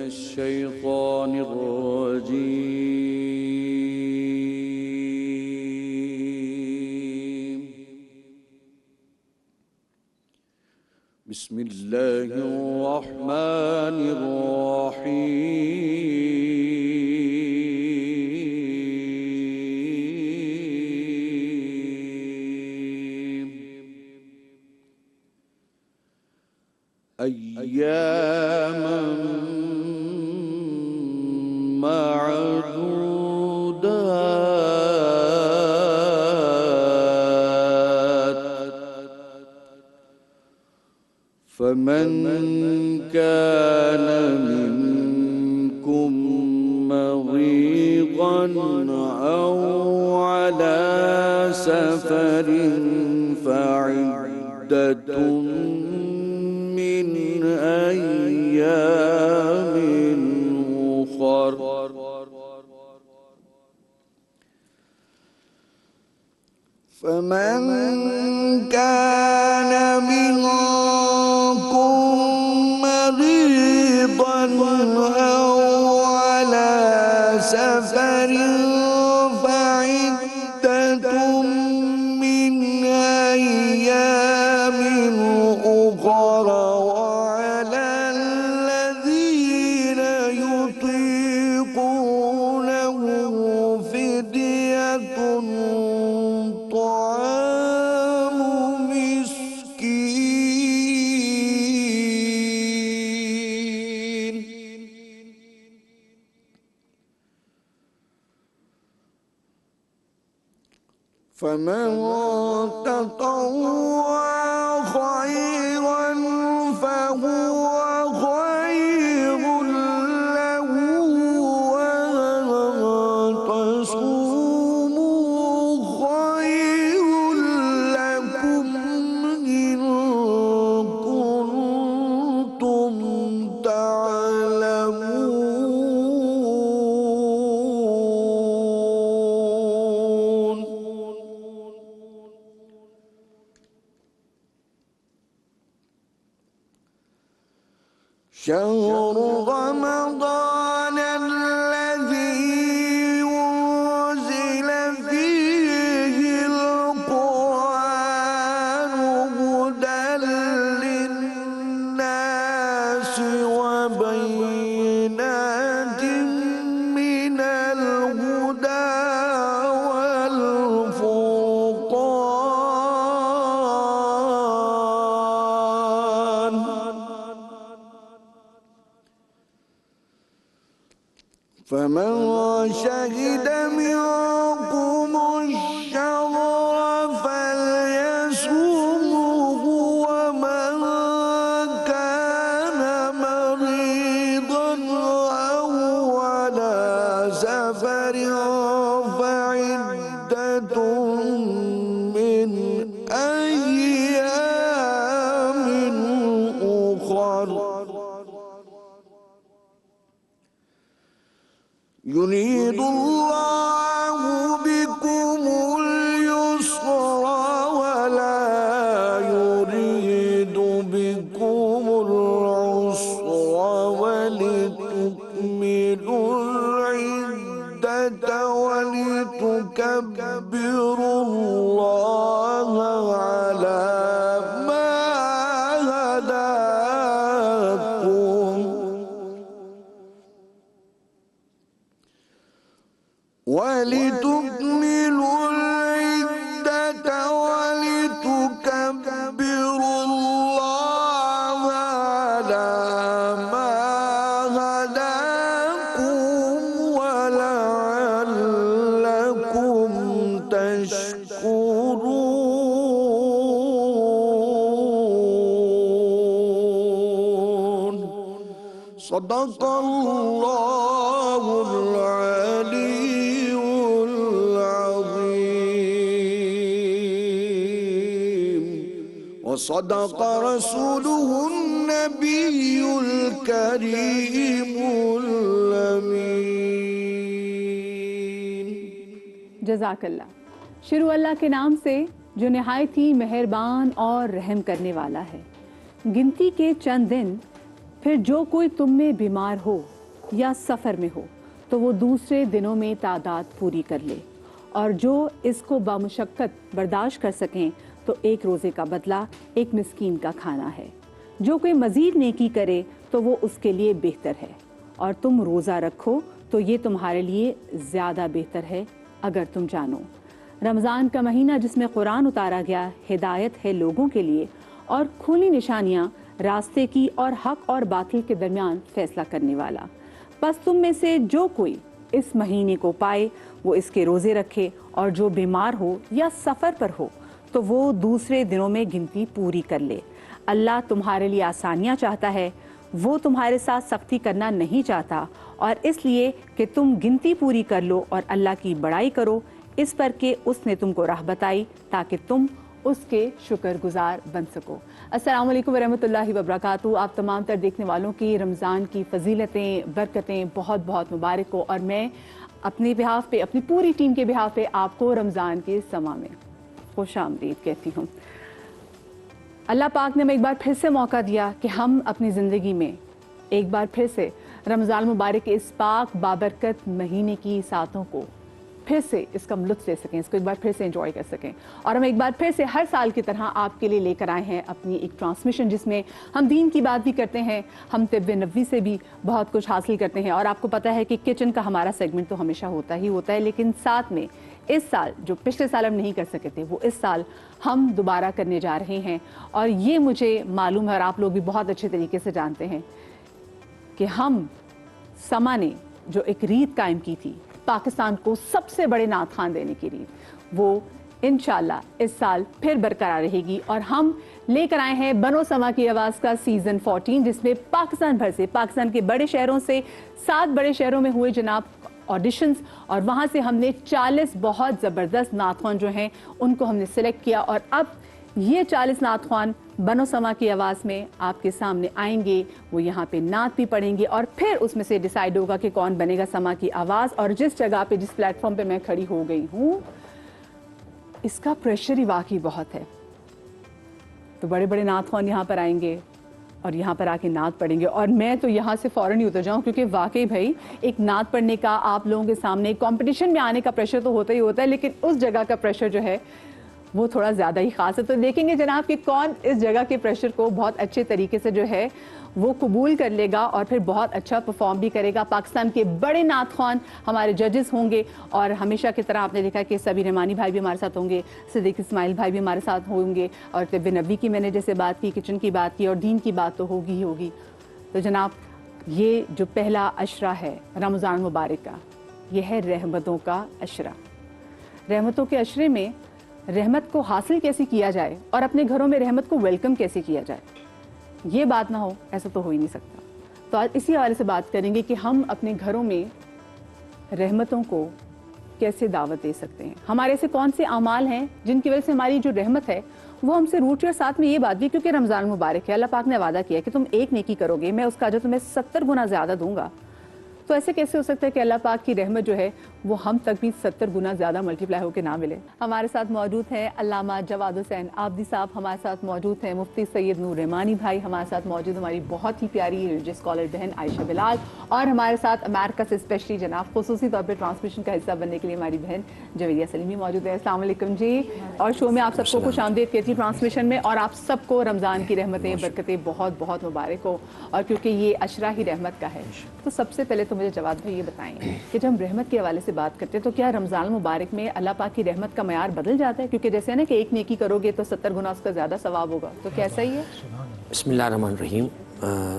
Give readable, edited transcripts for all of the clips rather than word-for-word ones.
الشيطان الرجيم. بسم الله الرحمن الرحيم. أياما معدودات، فمن كان منكم مريضا أو على سفر فعدة من أيام أخر. فمن كان منكم مريضا أو على سفر فعدة من أيام أخر. وعلى الذين يطيقونه فدية طعام مسكين. فمن تطوع خيرا فهو خير له، وأن تصوموا خير لكم إن كنتم تعلمون. شهر رمضان الذي أنزل فيه القرآن هدى للناس وبينات من الهدى والفرقان. فمن شهد منكم الشهر فليصمه، ومن كان مريضا أو على سفر فعدة من أيام أخر. يريد الله بكم اليسر ولا يريد بكم العسر، ولتكملوا العدة ولتكبروا الله على ما هداكم ولتكملوا العدة ولتكبروا الله على ما هداكم ولعلكم تشكرون. صدق الله العلي وصدق رسوله النبي الكريم الأمين. جزاک اللہ. شروع اللہ کے نام سے جو نہایت ہی مہربان اور رحم کرنے والا ہے. گنتی کے چند دن پھر جو کوئی تم میں بیمار ہو یا سفر میں ہو تو وہ دوسرے دنوں میں تعداد پوری کر لے، اور جو اس کو بامشقت برداشت کر سکیں تو ایک روزے کا بدلہ ایک مسکین کا کھانا ہے۔ جو کوئی مزید نیکی کرے تو وہ اس کے لیے بہتر ہے، اور تم روزہ رکھو تو یہ تمہارے لیے زیادہ بہتر ہے اگر تم جانو۔ رمضان کا مہینہ جس میں قرآن اتارا گیا ہدایت ہے لوگوں کے لیے اور کھلی نشانیاں راستے کی اور حق اور باطل کے درمیان فیصلہ کرنے والا۔ بس تم میں سے جو کوئی اس مہینے کو پائے وہ اس کے روزے رکھے، اور جو بیمار ہو یا سفر پر ہو تو وہ دوسرے دنوں میں گنتی پوری کر لے۔ اللہ تمہارے لیے آسانیاں چاہتا ہے، وہ تمہارے ساتھ سختی کرنا نہیں چاہتا، اور اس لیے کہ تم گنتی پوری کر لو اور اللہ کی بڑائی کرو اس پر کہ اس نے تم کو راہ بتائی تاکہ تم اس کے شکر گزار بن سکو۔ السلام علیکم ورحمۃ اللہ وبرکاتہ۔ آپ تمام تر دیکھنے والوں کی رمضان کی فضیلتیں برکتیں بہت بہت مبارک ہو، اور میں اپنے بہاف پہ، اپنی پوری ٹیم کے بہاف پہ آپ کو رمضان کے سما میں خوش آمدید کہتی ہوں۔ اللہ پاک نے ہمیں ایک بار پھر سے موقع دیا کہ ہم اپنی زندگی میں ایک بار پھر سے رمضان مبارک کے اس پاک بابرکت مہینے کی ساتوں کو پھر سے اس کا لطف لے سکیں، اس کو ایک بار پھر سے انجوائے کر سکیں۔ اور ہم ایک بار پھر سے ہر سال کی طرح آپ کے لیے لے کر آئے ہیں اپنی ایک ٹرانسمیشن، جس میں ہم دین کی بات بھی کرتے ہیں، ہم طب نبوی سے بھی بہت کچھ حاصل کرتے ہیں، اور آپ کو پتہ ہے کہ کچن کا ہمارا سیگمنٹ تو ہمیشہ ہوتا ہی ہوتا ہے، لیکن ساتھ میں اس سال جو پچھلے سال ہم نہیں کر سکے تھے وہ اس سال ہم دوبارہ کرنے جا رہے ہیں۔ اور یہ مجھے معلوم ہے اور آپ لوگ بھی بہت اچھے طریقے سے جانتے ہیں کہ ہم سما نے جو ایک ریت قائم کی تھی پاکستان کو سب سے بڑے نعت خوان دینے کی ریت، وہ انشاءاللہ اس سال پھر برقرار رہے گی، اور ہم لے کر آئے ہیں بنو سما کی آواز کا سیزن 14، جس میں پاکستان بھر سے، پاکستان کے بڑے شہروں سے 7 بڑے شہروں میں ہوئے جناب آڈیشنز، اور وہاں سے ہم نے 40 بہت زبردست نعت خوان جو ہیں ان کو ہم نے سلیکٹ کیا، اور اب یہ 40 نعت خوان بنو سما کی آواز میں آپ کے سامنے آئیں گے، وہ یہاں پہ نعت بھی پڑھیں گے، اور پھر اس میں سے ڈیسائیڈ ہوگا کہ کون بنے گا سما کی آواز۔ اور جس جگہ پہ، جس پلیٹ فارم پہ میں کھڑی ہو گئی ہوں، اس کا پریشر ہی واقعی بہت ہے، تو بڑے بڑے نعت خوان یہاں پر آئیں گے اور یہاں پر آ کے نعت پڑھیں گے، اور میں تو یہاں سے فوراً ہی اتر جاؤں، کیونکہ واقعی بھائی ایک نعت پڑھنے کا، آپ لوگوں کے سامنے کمپٹیشن میں آنے کا پریشر تو ہوتا ہی ہوتا ہے، لیکن اس جگہ کا پریشر جو ہے وہ تھوڑا زیادہ ہی خاص ہے۔ تو دیکھیں گے جناب کہ کون اس جگہ کے پریشر کو بہت اچھے طریقے سے جو ہے وہ قبول کر لے گا اور پھر بہت اچھا پرفارم بھی کرے گا۔ پاکستان کے بڑے نعت خوان ہمارے ججز ہوں گے، اور ہمیشہ کی طرح آپ نے دیکھا کہ سبیر رحمانی بھائی بھی ہمارے ساتھ ہوں گے، صدیق اسماعیل بھائی بھی ہمارے ساتھ ہوں گے، اور طب نبوی کی میں نے جیسے بات کی، کچن کی بات کی، اور دین کی بات تو ہوگی ہی ہوگی۔ تو جناب یہ جو پہلا عشرہ ہے رمضان مبارک کا، یہ ہے رحمتوں کا عشرہ۔ رحمتوں کے عشرے میں رحمت کو حاصل کیسے کیا جائے اور اپنے گھروں میں رحمت کو ویلکم کیسے کیا جائے، یہ بات نہ ہو ایسا تو ہو ہی نہیں سکتا۔ تو آج اسی حوالے سے بات کریں گے کہ ہم اپنے گھروں میں رحمتوں کو کیسے دعوت دے سکتے ہیں، ہمارے سے کون سے اعمال ہیں جن کی وجہ سے ہماری جو رحمت ہے وہ ہم سے روٹ، اور ساتھ میں یہ بات بھی کیونکہ رمضان مبارک ہے، اللہ پاک نے وعدہ کیا کہ تم ایک نیکی کرو گے میں اس کا اجر تمہیں 70 گنا زیادہ دوں گا۔ تو ایسے کیسے ہو سکتا ہے کہ اللہ پاک کی رحمت جو ہے وہ ہم تک بھی 70 گنا زیادہ ملٹیپلائی ہو کے نہ ملے۔ ہمارے ساتھ موجود ہیں علامہ جواد حسین آبدی صاحب، ہمارے ساتھ موجود ہیں مفتی سید نور رحمانی بھائی، ہمارے ساتھ موجود ہماری بہت ہی پیاری ریلیجیس اسکالر بہن عائشہ بلال، اور ہمارے ساتھ امریکہ سے اسپیشلی جناب خصوصی طور پہ ٹرانسمیشن کا حصہ بننے کے لیے ہماری بہن جویریہ سلیمی موجود ہے۔ السلام علیکم جی، اور شو میں آپ سب کو خوش آمدید کہتی ہوں ٹرانسمیشن میں، اور آپ سب کو رمضان کی رحمتیں برکتیں بہت بہت مبارک ہو، اور کیونکہ یہ عشرہ ہی رحمت کا ہے۔ تو سب سے پہلے تو مجھے جواد بھائی یہ بتائیں کہ جب ہم رحمت کے حوالے سے بات کرتے ہیں تو کیا رمضان مبارک میں اللہ پاک کی رحمت کا معیار بدل جاتا ہے؟ کیونکہ جیسے نا کہ ایک نیکی کرو گے تو 70 گنا اس کا زیادہ ثواب ہوگا، تو کیسا ہی ہے؟ بسم اللہ الرحمن الرحیم۔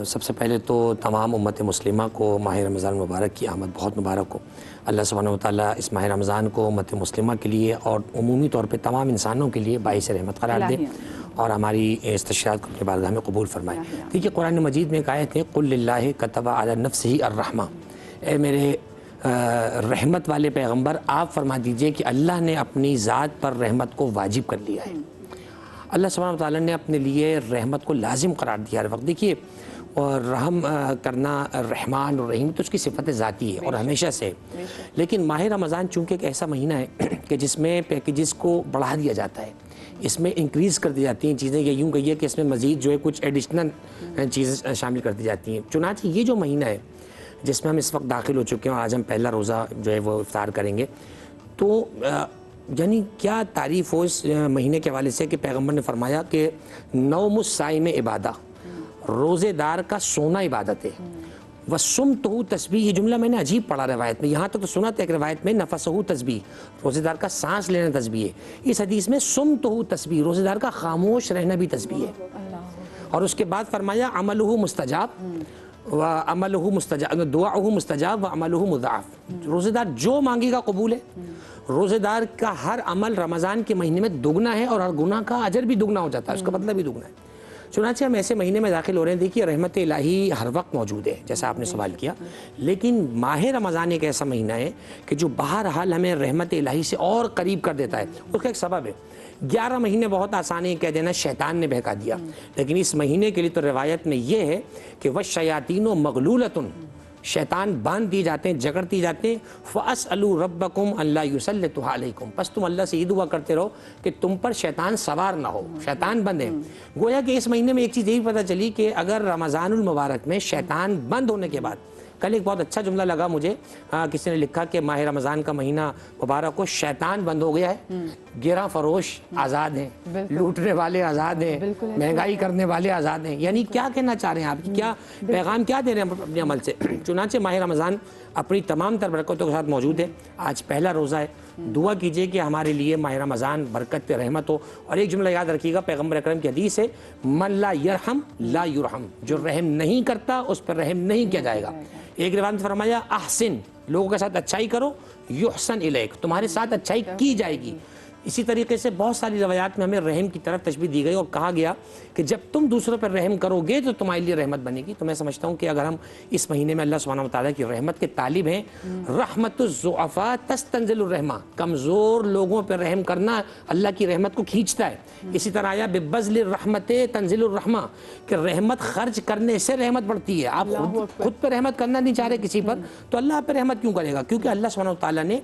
سب سے پہلے تو تمام امت مسلمہ کو ماہ رمضان مبارک کی آمد بہت مبارک ہو۔ اللہ سبحانہ وتعالیٰ اس ماہ رمضان کو امت مسلمہ کے لیے اور عمومی طور پہ تمام انسانوں کے لیے باعث رحمت قرار دے اور ہماری استشہاد کو اپنی بارگاہ میں قبول فرمائے۔ دیکھیے قرآن مجید میں ایک آیت ہے، قل للہ کتب علی نفسہ الرحمہ، اے میرے رحمت والے پیغمبر آپ فرما دیجئے کہ اللہ نے اپنی ذات پر رحمت کو واجب کر لیا ہے۔ اللہ سبحانہ وتعالیٰ نے اپنے لیے رحمت کو لازم قرار دیا ہر وقت۔ دیکھیے اور رحم کرنا رحمان اور رحیم تو اس کی صفت ذاتی ہے اور ہمیشہ سے، لیکن ماہ رمضان چونکہ ایک ایسا مہینہ ہے کہ جس میں پیکیجز کو بڑھا دیا جاتا ہے، اس میں انکریز کر دی جاتی ہیں چیزیں، یا یوں کہیے کہ اس میں مزید جو ہے کچھ ایڈیشنل چیزیں شامل کر دی جاتی ہیں۔ چنانچہ یہ جو مہینہ ہے جس میں ہم اس وقت داخل ہو چکے ہیں اور آج ہم پہلا روزہ جو ہے وہ افطار کریں گے، تو یعنی کیا تعریف ہو اس مہینے کے حوالے سے کہ پیغمبر نے فرمایا کہ نوم الصائم عبادہ، روزے دار کا سونا عبادت ہے، وَصُمْتُهُ تسبیح، یہ جملہ میں نے عجیب پڑھا روایت میں، یہاں تک تو سنا تھا ایک روایت میں نفسہ تسبیح، روزے دار کا سانس لینا تسبیح ہے، اس حدیث میں سُمْتُهُ تسبیح، روزے دار کا خاموش رہنا بھی تسبیح ہے، اور اس کے بعد فرمایا عملہ مستجاب وعملہ مستجاب، دعاؤہ مستجاب وعملہ مضاعف، روزے دار جو مانگے گا قبول ہے، روزے دار کا ہر عمل رمضان کے مہینے میں دگنا ہے اور ہر گناہ کا اجر بھی دگنا ہو جاتا ہے، اس کا مطلب بھی دگنا ہے۔ چنانچہ ہم ایسے مہینے میں داخل ہو رہے ہیں، دیکھیے رحمت الہی ہر وقت موجود ہے جیسا آپ نے سوال کیا، لیکن ماہ رمضان ایک ایسا مہینہ ہے کہ جو بہرحال ہمیں رحمت الہی سے اور قریب کر دیتا ہے، اس کا ایک سبب ہے۔ 11 مہینے بہت آسان ہے کہہ دینا شیطان نے بہکا دیا، لیکن اس مہینے کے لیے تو روایت میں یہ ہے کہ وَالشَّيَاطِينُ مَغْلُولَةٌ، شیطان باندھ دیے جاتے ہیں، جکڑ دیے جاتے ہیں، فَأَسْأَلُوا رَبَّكُمْ أَلَّا يُسَلِّطُهَا عَلَيْكُمْ، بس تم اللہ سے یہ دعا کرتے رہو کہ تم پر شیطان سوار نہ ہو، شیطان بند ہے۔ گویا کہ اس مہینے میں ایک چیز یہی پتہ چلی کہ اگر رمضان المبارک میں شیطان بند ہونے کے بعد، کل ایک بہت اچھا جملہ لگا مجھے، کسی نے لکھا کہ ماہ رمضان کا مہینہ مبارک کو شیطان بند ہو گیا ہے، گرہ فروش آزاد ہیں، لوٹنے والے آزاد ہیں، مہنگائی کرنے والے آزاد ہیں، یعنی کیا کہنا چاہ رہے ہیں آپ، کیا پیغام کیا دے رہے ہیں اپنے عمل سے؟ چنانچہ ماہ رمضان اپنی تمام تر برکتوں کے ساتھ موجود ہے، آج پہلا روزہ ہے، دعا کیجئے کہ ہمارے لیے ماہ رمضان برکت رحمت ہو، اور ایک جملہ یاد رکھیے گا پیغمبر اکرم کی حدیث ہے، من لا یرحم لا یرحم، جو رحم نہیں کرتا اس پر رحم نہیں کیا جائے گا۔ ایک روایت میں فرمایا احسن، لوگوں کے ساتھ اچھائی کرو، یحسن الیک، تمہارے ساتھ اچھائی کی جائے گی۔ اسی طریقے سے بہت ساری روایات میں ہمیں رحم کی طرف تشبیہ دی گئی اور کہا گیا کہ جب تم دوسروں پر رحم کرو گے تو تمہارے لیے رحمت بنے گی۔ تو میں سمجھتا ہوں کہ اگر ہم اس مہینے میں اللہ سبحانہ وتعالیٰ کی رحمت کے طالب ہیں، رحمت الضعفاء تستنزل الرحمہ، کمزور لوگوں پر رحم کرنا اللہ کی رحمت کو کھینچتا ہے۔ اسی طرح آیا ببذل الرحمت تنزل الرحمہ، کہ رحمت خرچ کرنے سے رحمت بڑھتی ہے۔ آپ خود پہ رحمت کرنا نہیں چاہ رہے کسی پر، تو اللہ آپ پہ رحمت کیوں کرے گا؟ کیونکہ اللہ سبحانہ وتعالیٰ نے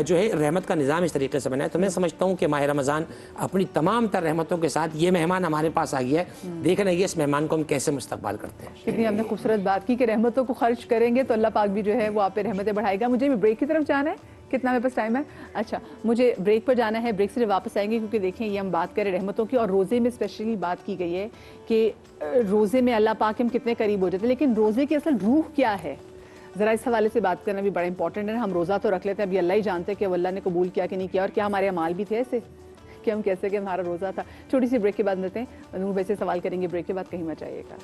جو ہے رحمت کا نظام اس طریقے سے بنایا۔ تو میں سمجھتا ہوں کہ ماہ رمضان اپنی تمام تر رحمتوں کے ساتھ یہ مہمان ہمارے پاس آ گیا ہے، دیکھنا یہ اس مہمان کو ہم کیسے مستقبال کرتے ہیں۔ کتنی ہم نے خوبصورت بات کی کہ رحمتوں کو خرچ کریں گے تو اللہ پاک بھی جو ہے وہ آپ پہ رحمتیں بڑھائے گا۔ مجھے بھی بریک کی طرف جانا ہے، کتنا میرے پاس ٹائم ہے؟ اچھا، مجھے بریک پر جانا ہے، بریک سے جب واپس آئیں گے، کیونکہ دیکھیں یہ ہم بات کریں رحمتوں کی، اور روزے میں اسپیشلی بات کی گئی ہے کہ روزے میں اللہ پاک ہم کتنے قریب ہو جاتے ہیں، لیکن روزے کی اصل روح کیا ہے، ذرا اس حوالے سے بات کرنا بھی بڑا امپورٹنٹ ہے۔ ہم روزہ تو رکھ لیتے ہیں، ابھی اللہ ہی جانتے ہیں کہ وہ اللہ نے قبول کیا کہ نہیں کیا، اور کیا ہمارے اعمال بھی تھے ایسے کہ ہم کیسے کہ ہمارا روزہ تھا۔ چھوٹی سی بریک کے بعد ملتے ہیں، نور بھائی سے سوال کریں گے، بریک کے بعد کہیں مت جائیے گا۔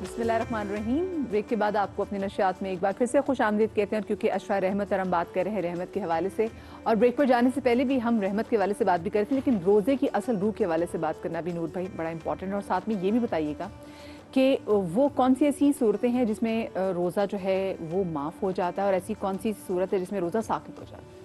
بسم اللہ الرحمن الرحیم۔ بریک کے بعد آپ کو اپنی نشریات میں ایک بار پھر سے خوش آمدید کہتے ہیں، کیونکہ اشرا رحمت اور ہم بات کر رہے ہیں رحمت کے حوالے سے، اور بریک پر جانے سے پہلے بھی ہم رحمت کے حوالے سے بات بھی کرتے ہیں، لیکن روزے کی اصل روح کے حوالے سے بات کرنا بھی نور بھائی بڑا امپورٹنٹ ہے۔ اور ساتھ میں یہ بھی بتائیے گا کہ وہ کون سی ایسی صورتیں ہیں جس میں روزہ جو ہے وہ معاف ہو جاتا ہے، اور ایسی کون سی صورت ہے جس میں روزہ ساقط ہو جاتا ہے؟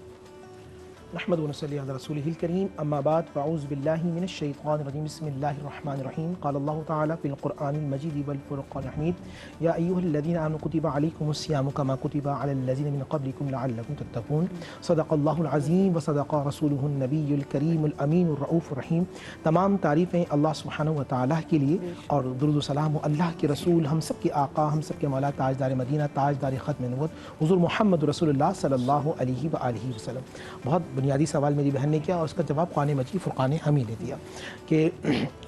نحمد ونصلی علی رسولہ الکریم، اما بعد، فاعوذ باللہ من الشیطان الرجیم، بسم اللہ الرحمن الرحیم۔ قال اللہ تعالی فی القرآن المجید والفرقان الحمید، یا ایھا الذین آمنوا کتب علیکم الصیام کما کتب علی الذین من قبلکم لعلکم تتقون۔ صدق اللہ العظیم وصدق رسولہ النبی الکریم الامین الرؤوف الرحیم۔ تمام تعریفیں اللہ سبحانہ و تعالیٰ کے لیے، اور درود و سلام و اللہ کے رسول، ہم سب کے آقا، ہم سب کے مولا، تاجدار مدینہ، تاجدار ختم نبوت، حضور محمد رسول اللہ صلی اللہ علیہ وآلہ وسلم۔ بہت بنیادی سوال میری بہن نے کیا، اور اس کا جواب قرآن مجید فرقان حمید نے دیا کہ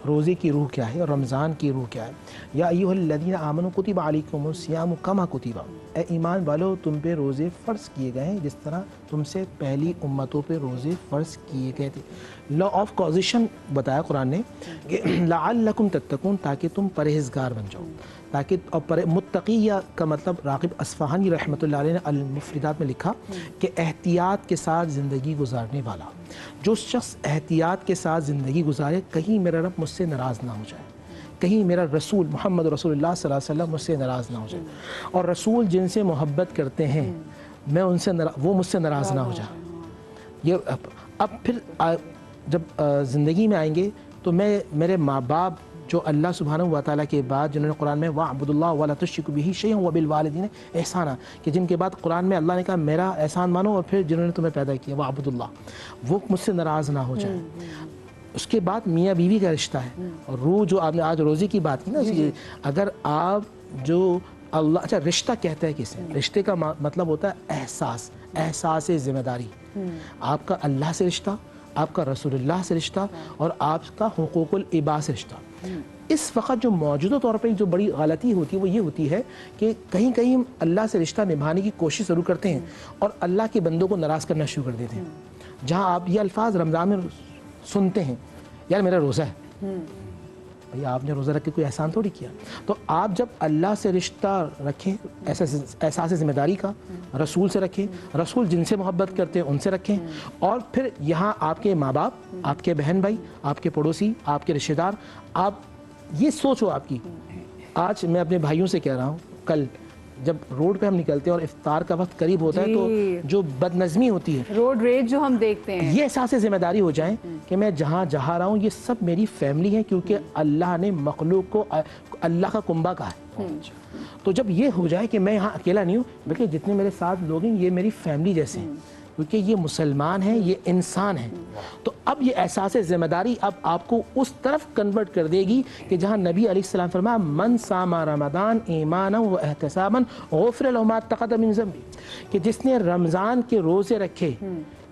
روزے کی روح کیا ہے اور رمضان کی روح کیا ہے۔ یا ایھا الذین آمنوا کتب علیکم الصیام کما کتب، اے ایمان والو تم پہ روزے فرض کیے گئے ہیں جس طرح تم سے پہلی امتوں پہ روزے فرض کیے گئے تھے۔ لا آف کازیشن بتایا قرآن نے کہ لعلکم تتقون، تاکہ تم پرہیزگار بن جاؤ، تاکہ متقیہ کا مطلب راغب اصفہانی رحمۃ اللہ علیہ نے المفردات میں لکھا کہ احتیاط کے ساتھ زندگی گزارنے والا۔ جو شخص احتیاط کے ساتھ زندگی گزارے، کہیں میرا رب مجھ سے ناراض نہ ہو جائے، کہیں میرا رسول محمد رسول اللہ صلی اللہ علیہ وسلم مجھ سے ناراض نہ ہو جائے، اور رسول جن سے محبت کرتے ہیں میں ان سے وہ مجھ سے ناراض نہ ہو جائے۔ یہ اب پھر جب زندگی میں آئیں گے تو میں میرے ماں باپ جو اللہ سبحانہ و تعالیٰ کے بعد جنہوں نے قرآن میں وَاعْبُدُوا اللَّهَ وَلَا تُشْرِكُوا بِهِ شَيْئًا وَبِالْوَالِدَيْنِ احسانا، کہ جن کے بعد قرآن میں اللہ نے کہا میرا احسان مانو، اور پھر جنہوں نے تمہیں پیدا کیا وَاعْبُدُوا اللَّهَ، وہ مجھ سے ناراض نہ ہو جائیں۔ اس کے بعد میاں بیوی کا رشتہ ہے، اور روح جو آپ نے آج روزے کی بات کی نا، اگر آپ جو اللہ، اچھا رشتہ کہتا ہے کسے؟ رشتے کا مطلب ہوتا ہے احساس ذمہ داری۔ آپ کا اللہ سے رشتہ، آپ کا رسول اللہ سے رشتہ، اور آپ کا حقوق العباد سے رشتہ۔ اس وقت جو موجودہ طور پہ جو بڑی غلطی ہوتی ہے وہ یہ ہوتی ہے کہ کہیں کہیں ہم اللہ سے رشتہ نبھانے کی کوشش ضرور کرتے ہیں اور اللہ کے بندوں کو ناراض کرنا شروع کر دیتے ہیں۔ جہاں آپ یہ الفاظ رمضان میں سنتے ہیں، یار میرا روزہ ہے، بھئی آپ نے روزہ رکھ کے کوئی احسان تھوڑی کیا۔ تو آپ جب اللہ سے رشتہ رکھیں، احساس ذمہ داری کا، رسول سے رکھیں، رسول جن سے محبت کرتے ہیں ان سے رکھیں، اور پھر یہاں آپ کے ماں باپ، آپ کے بہن بھائی، آپ کے پڑوسی، آپ کے رشتہ دار، آپ یہ سوچ ہو آپ کی۔ آج میں اپنے بھائیوں سے کہہ رہا ہوں، کل جب روڈ پہ ہم نکلتے ہیں اور افطار کا وقت قریب ہوتا ہے تو جو بد نظمی ہوتی ہے، روڈ ریج جو ہم دیکھتے ہیں، یہ احساس ذمہ داری ہو جائیں کہ میں جہاں رہا ہوں یہ سب میری فیملی ہے، کیونکہ اللہ نے مخلوق کو اللہ کا کنبہ کہا ہے۔ تو جب یہ ہو جائے کہ میں یہاں اکیلا نہیں ہوں بلکہ جتنے میرے ساتھ لوگ ہیں یہ میری فیملی جیسے ہیں، کیونکہ یہ مسلمان ہیں، یہ انسان ہیں، تو اب یہ احساس ذمہ داری اب آپ کو اس طرف کنورٹ کر دے گی کہ جہاں نبی علیہ السلام فرمایا من صام رمضان ایمانا و احتسابا غفر له ما تقدم من ذنبه، کہ جس نے رمضان کے روزے رکھے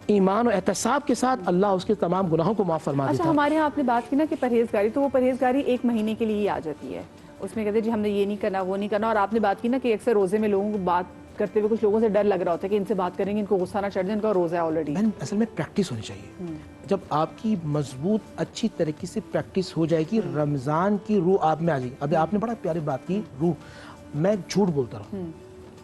ایمان و احتساب کے ساتھ، اللہ اس کے تمام گناہوں کو معاف فرما دیتا ہے۔ اچھا ہمارے یہاں آپ نے بات کی نا کہ پرہیزگاری، تو وہ پرہیزگاری ایک مہینے کے لیے ہی آ جاتی ہے، اس میں کہتے ہیں جی ہم نے یہ نہیں کرنا وہ نہیں کرنا، اور آپ نے بات کی نا کہ اکثر روزے میں لوگوں کو بات کرتے ہوئے کچھ لوگوں سے ڈر لگ رہا ہوتا ہے کہ ان سے بات کریں گے ان کو غصہ نہ چڑھ جائے، ان کا روزہ ہے آلریڈی۔ اصل میں پریکٹس ہونی چاہیے، جب آپ کی مضبوط اچھی طریقے سے پریکٹس ہو جائے گی، رمضان کی روح آپ میں آ جائے گی۔ اب آپ نے بڑا پیاری بات کی، روح، میں جھوٹ بولتا رہوں،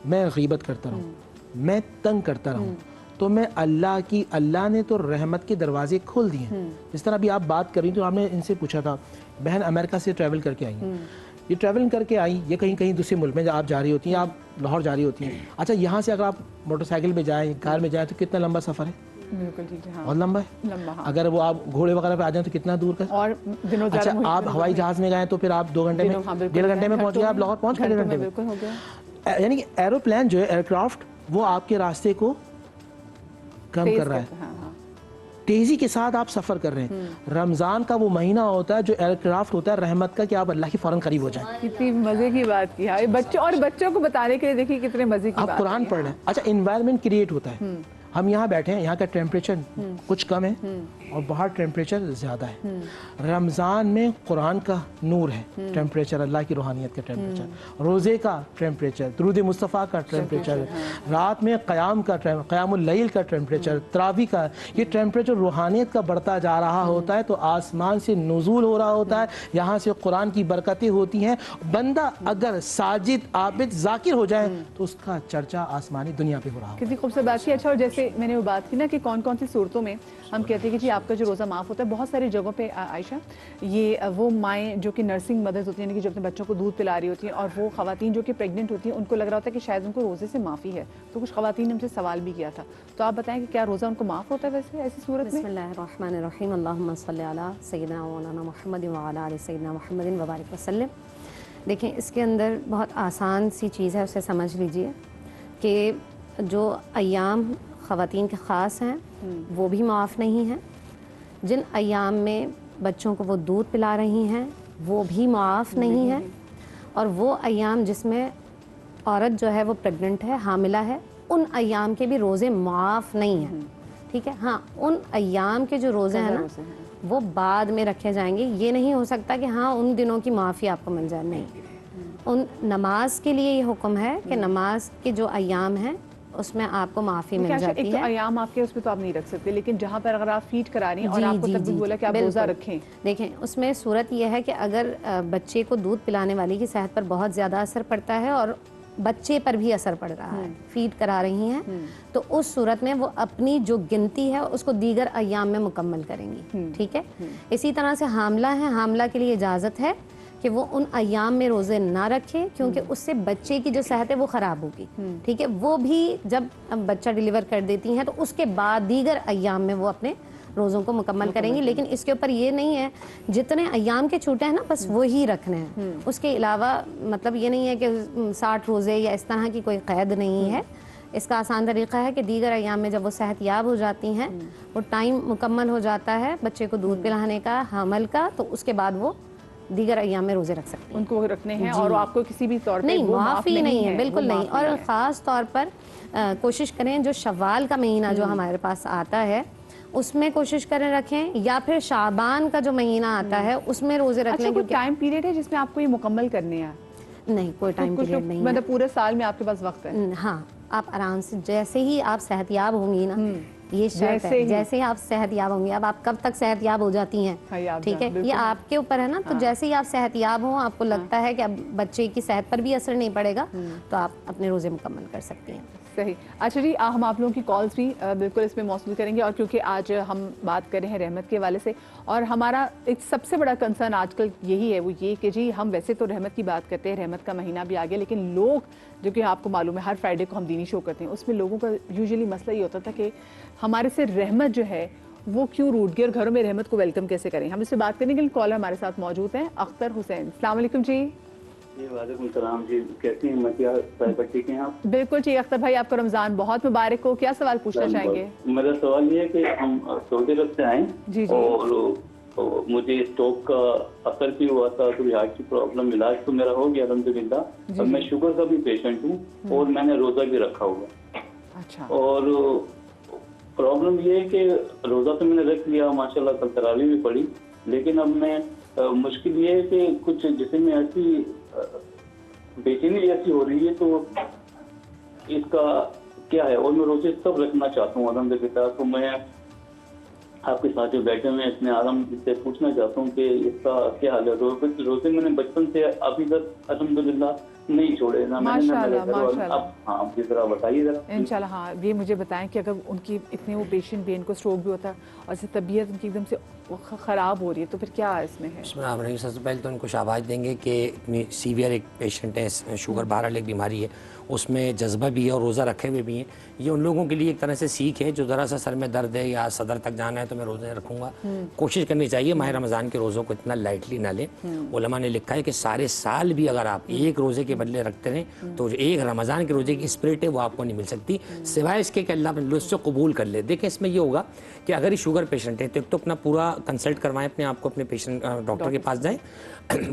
میں غیبت کرتا رہوں، میں تنگ کرتا رہوں، تو میں اللہ نے تو رحمت کے دروازے کھول دیے ہیں۔ جس طرح ابھی آپ بات کر رہی تو آپ نے ان سے پوچھا تھا، بہن امریکہ سے ٹریول کر کے آئی ہیں، یہ ٹریول کر کے آئی، یہ کہیں دوسرے ملک میں آپ جا رہی ہوتی ہیں، آپ لاہور جا رہی ہوتی ہیں، اچھا یہاں سے اگر آپ موٹر سائیکل پہ جائیں، کار میں جائیں تو کتنا لمبا سفر ہے؟ بالکل ٹھیک ہے، بہت لمبا ہے۔ اگر وہ آپ گھوڑے وغیرہ پہ آ جائیں تو کتنا دور کا؟ اور اچھا آپ ہوائی جہاز میں گئے تو پھر آپ 2 گھنٹے میں، 1.5 گھنٹے میں پہنچ گئے، آپ لاہور پہنچ گئے 1.5 گھنٹے میں۔ یعنی کہ ایروپلین جو ہے، ایئر کرافٹ، وہ آپ کے راستے کو کم کر رہا ہے، تیزی کے ساتھ آپ سفر کر رہے ہیں۔ رمضان کا وہ مہینہ ہوتا ہے جو ایئر کرافٹ ہوتا ہے رحمت کا، کہ آپ اللہ کی فوراً قریب ہو جائیں۔ کتنی مزے کی بات کی ہے، بچوں کو بتانے کے لیے دیکھیے کتنے مزے کی بات ہے۔ آپ قرآن پڑھ رہے ہیں، اچھا انوائرمنٹ کریٹ ہوتا ہے، ہم یہاں بیٹھے ہیں، یہاں کا ٹیمپریچر کچھ کم ہے اور باہر ٹیمپریچر زیادہ ہے۔ رمضان میں قرآن کا نور ہے ٹیمپریچر، اللہ کی روحانیت کا ٹیمپریچر، روزے کا ٹیمپریچر، درود مصطفیٰ کا ٹیمپریچر، رات میں قیام اللیل کا ٹیمپریچر، تراویح کا، یہ ٹیمپریچر روحانیت کا بڑھتا جا رہا ہوتا ہے، تو آسمان سے نزول ہو رہا ہوتا ہے، یہاں سے قرآن کی برکتیں ہوتی ہیں۔ بندہ اگر ساجد، عابد، ذاکر ہو جائے تو اس کا چرچا آسمانی دنیا پہ ہو رہا ہے۔ کتنی خوبصورت بات کی۔ اچھا، اور جیسے میں نے وہ بات کی نا کہ کون کون سی صورتوں میں ہم کہتے ہیں کہ جی آپ کا جو روزہ معاف ہوتا ہے، بہت ساری جگہوں پہ عائشہ یہ وہ مائیں جو کہ نرسنگ مدرز ہوتی ہیں، یعنی کہ جو اپنے بچوں کو دودھ پلا رہی ہوتی ہیں، اور وہ خواتین جو کہ پریگننٹ ہوتی ہیں، ان کو لگ رہا ہوتا ہے کہ شاید ان کو روزے سے معافی ہے، تو کچھ خواتین نے ہم سے سوال بھی کیا تھا، تو آپ بتائیں کہ کیا روزہ ان کو معاف ہوتا ہے ویسے ایسی صورت میں؟ بسم اللہ الرحمن الرحیم، اللہم صلی علی سیدنا مولانا محمد وعلی آل سیدنا محمد وبارک وسلم۔ دیکھیں اس کے اندر بہت آسان سی چیز ہے، اسے سمجھ لیجئے کہ جو ایام خواتین کے خاص ہیں وہ بھی معاف نہیں ہیں، جن ایام میں بچوں کو وہ دودھ پلا رہی ہیں وہ بھی معاف نہیں ہیں، اور وہ ایام جس میں عورت جو ہے وہ پریگننٹ ہے، حاملہ ہے، ان ایام کے بھی روزے معاف نہیں ہیں، ٹھیک ہے۔ ہاں ان ایام کے جو روزے ہیں نا وہ بعد میں رکھے جائیں گے، یہ نہیں ہو سکتا کہ ہاں ان دنوں کی معافی آپ کو مل جائے، نہیں۔ ان نماز کے لیے یہ حکم ہے کہ نماز کے جو ایام ہیں اس میں آپ کو معافی مل جاتی ہے۔ ایک تو ایام آپ کے اس پہ تو آپ نہیں رکھ سکتے، لیکن جہاں پر اگر آپ فیڈ کرا رہی ہیں اور آپ کو تب بھی بولا کہ آپ روزہ رکھیں، دیکھیں اس میں صورت یہ ہے کہ اگر بچے کو دودھ پلانے والی کی صحت پر بہت زیادہ اثر پڑتا ہے اور بچے پر بھی اثر پڑ رہا ہے، فیڈ کرا رہی ہیں، تو اس صورت میں وہ اپنی جو گنتی ہے اس کو دیگر ایام میں مکمل کریں گی، ٹھیک ہے۔ اسی طرح سے حاملہ ہے، حاملہ کے لیے اجازت ہے کہ وہ ان ایام میں روزے نہ رکھے، کیونکہ اس سے بچے کی جو صحت ہے وہ خراب ہوگی، ٹھیک ہے۔ وہ بھی جب بچہ ڈیلیور کر دیتی ہیں تو اس کے بعد دیگر ایام میں وہ اپنے روزوں کو مکمل کریں گی. لیکن اس کے اوپر یہ نہیں ہے جتنے ایام کے چھوٹے ہیں نا بس وہی رکھنے ہیں, اس کے علاوہ مطلب یہ نہیں ہے کہ 60 روزے یا اس طرح کی کوئی قید نہیں ہے. اس کا آسان طریقہ ہے کہ دیگر ایام میں جب وہ صحت یاب ہو جاتی ہیں, وہ ٹائم مکمل ہو جاتا ہے بچے کو دودھ پلانے کا, حمل کا, تو اس کے بعد وہ دیگر ایام میں روزے رکھ سکتے ہیں. ان کو رکھنے ہیں اور آپ کو کسی بھی طور پہ نہیں, وہ معافی نہیں ہے, بالکل نہیں. اور خاص طور پر کوشش کریں جو شوال کا مہینہ جو ہمارے پاس آتا ہے اس میں کوشش کریں رکھیں, یا پھر شعبان کا جو مہینہ آتا ہے اس میں روزے رکھ لیں. کوئی ٹائم پیریڈ ہے جس میں آپ کو یہ مکمل کرنے ہیں؟ نہیں, کوئی ٹائم پیریڈ نہیں ہے. مطلب پورے سال میں آپ کے پاس وقت ہے؟ ہاں, آپ آرام سے جیسے ہی آپ صحت یاب ہوں گی نا, یہ شرط ہے, جیسے ہی آپ صحت یاب ہوں گی. اب آپ کب تک صحت یاب ہو جاتی ہیں, ٹھیک ہے, یہ آپ کے اوپر ہے نا. تو جیسے ہی آپ صحت یاب ہوں, آپ کو لگتا ہے کہ اب بچے کی صحت پر بھی اثر نہیں پڑے گا, تو آپ اپنے روزے مکمل کر سکتی ہیں. صحیح. اچھا جی, ہم آپ لوگوں کی کالز بھی بالکل اس میں موصول کریں گے, اور کیونکہ آج ہم بات کر رہے ہیں رحمت کے حوالے سے, اور ہمارا ایک سب سے بڑا کنسرن آج کل یہی ہے, وہ یہ کہ جی ہم ویسے تو رحمت کی بات کرتے ہیں, رحمت کا مہینہ بھی آ گیا, لیکن لوگ جو کہ آپ کو معلوم ہے ہر فرائیڈے کو ہم دینی شو کرتے ہیں, اس میں لوگوں کا یوزلی مسئلہ یہ ہوتا تھا کہ ہمارے سے رحمت جو ہے وہ کیوں روٹ گئی, اور گھروں میں رحمت کو ویلکم کیسے کریں. ہم اس سے بات کرنے کے لیے کالر ہمارے ساتھ موجود ہیں, اختر حسین. السلام علیکم جی. جی وعلیکم السلام جی, کیسی ہیں مکیہ صاحبہ, ٹھیک ہیں آپ؟ بالکل جی اختر بھائی, آپ کو رمضان بہت مبارک ہو. کیا سوال پوچھنا چاہیں گے؟ میرا سوال یہ ہے کہ ہم سعودی عرب سے آئے جی اور مجھے اسٹوک کا اثر بھی ہوا تھا, کوئی ہارٹ کی پرابلم, علاج تو میرا ہو گیا الحمدللہ, اور میں شوگر کا بھی پیشنٹ ہوں, اور میں نے روزہ بھی رکھا ہوا. اچھا. اور پرابلم یہ ہے کہ روزہ تو میں نے رکھ لیا ماشاءاللہ, کل تراویح بھی پڑھی, لیکن اب میں مشکل یہ ہے کہ کچھ جسم میں ایسی بے چینی ایسی ہو رہی ہے, تو اس کا کیا ہے؟ اور میں روزے سب رکھنا چاہتا ہوں الحمدللہ. تو میں آپ کے ساتھ جو بیٹھے ہوئے اتنے عالم سے پوچھنا چاہتا ہوں کہ اس کا کیا حال ہے. روزے میں نے بچپن سے ابھی تک الحمدللہ نہیں چھوڑے نا. ہاں جی, ذرا بتائیے ذرا انشاءاللہ. ہاں, یہ مجھے بتائیں کہ اگر ان کی اتنے وہ پیشنٹ بھی, ان کو اسٹروک بھی ہوتا ہے اور طبیعت ان کی ایک دم سے خراب ہو رہی ہے, تو پھر کیا اس میں ہے؟ بسم اللہ الرحمن الرحیم. سب سے پہلے تو ان کو شاباش دیں گے کہ اتنی سیویئر ایک پیشنٹ ہے, شوگر بہرحال ایک بیماری ہے, اس میں جذبہ بھی ہے اور روزہ رکھے ہوئے بھی ہیں. یہ ان لوگوں کے لیے ایک طرح سے سیکھ ہے, جو ذرا سا سر میں درد ہے یا صدر تک جانا ہے تو میں روزے رکھوں گا. کوشش کرنی چاہیے ماہ رمضان کے روزوں کو اتنا لائٹلی نہ لیں. علماء نے لکھا ہے کہ سارے سال بھی اگر آپ ایک روزے کے بدلے رکھتے رہیں تو جو ایک رمضان کے روزے کی اسپرٹ ہے وہ آپ کو نہیں مل سکتی, سوائے اس کے کہ اللہ اپنے لطف سے قبول کر لے. دیکھیں اس میں یہ ہوگا کہ اگر یہ شوگر پیشنٹ ہے تو اپنا پورا کنسلٹ کروائیں اپنے آپ کو, اپنے پیشنٹ ڈاکٹر کے پاس جائیں,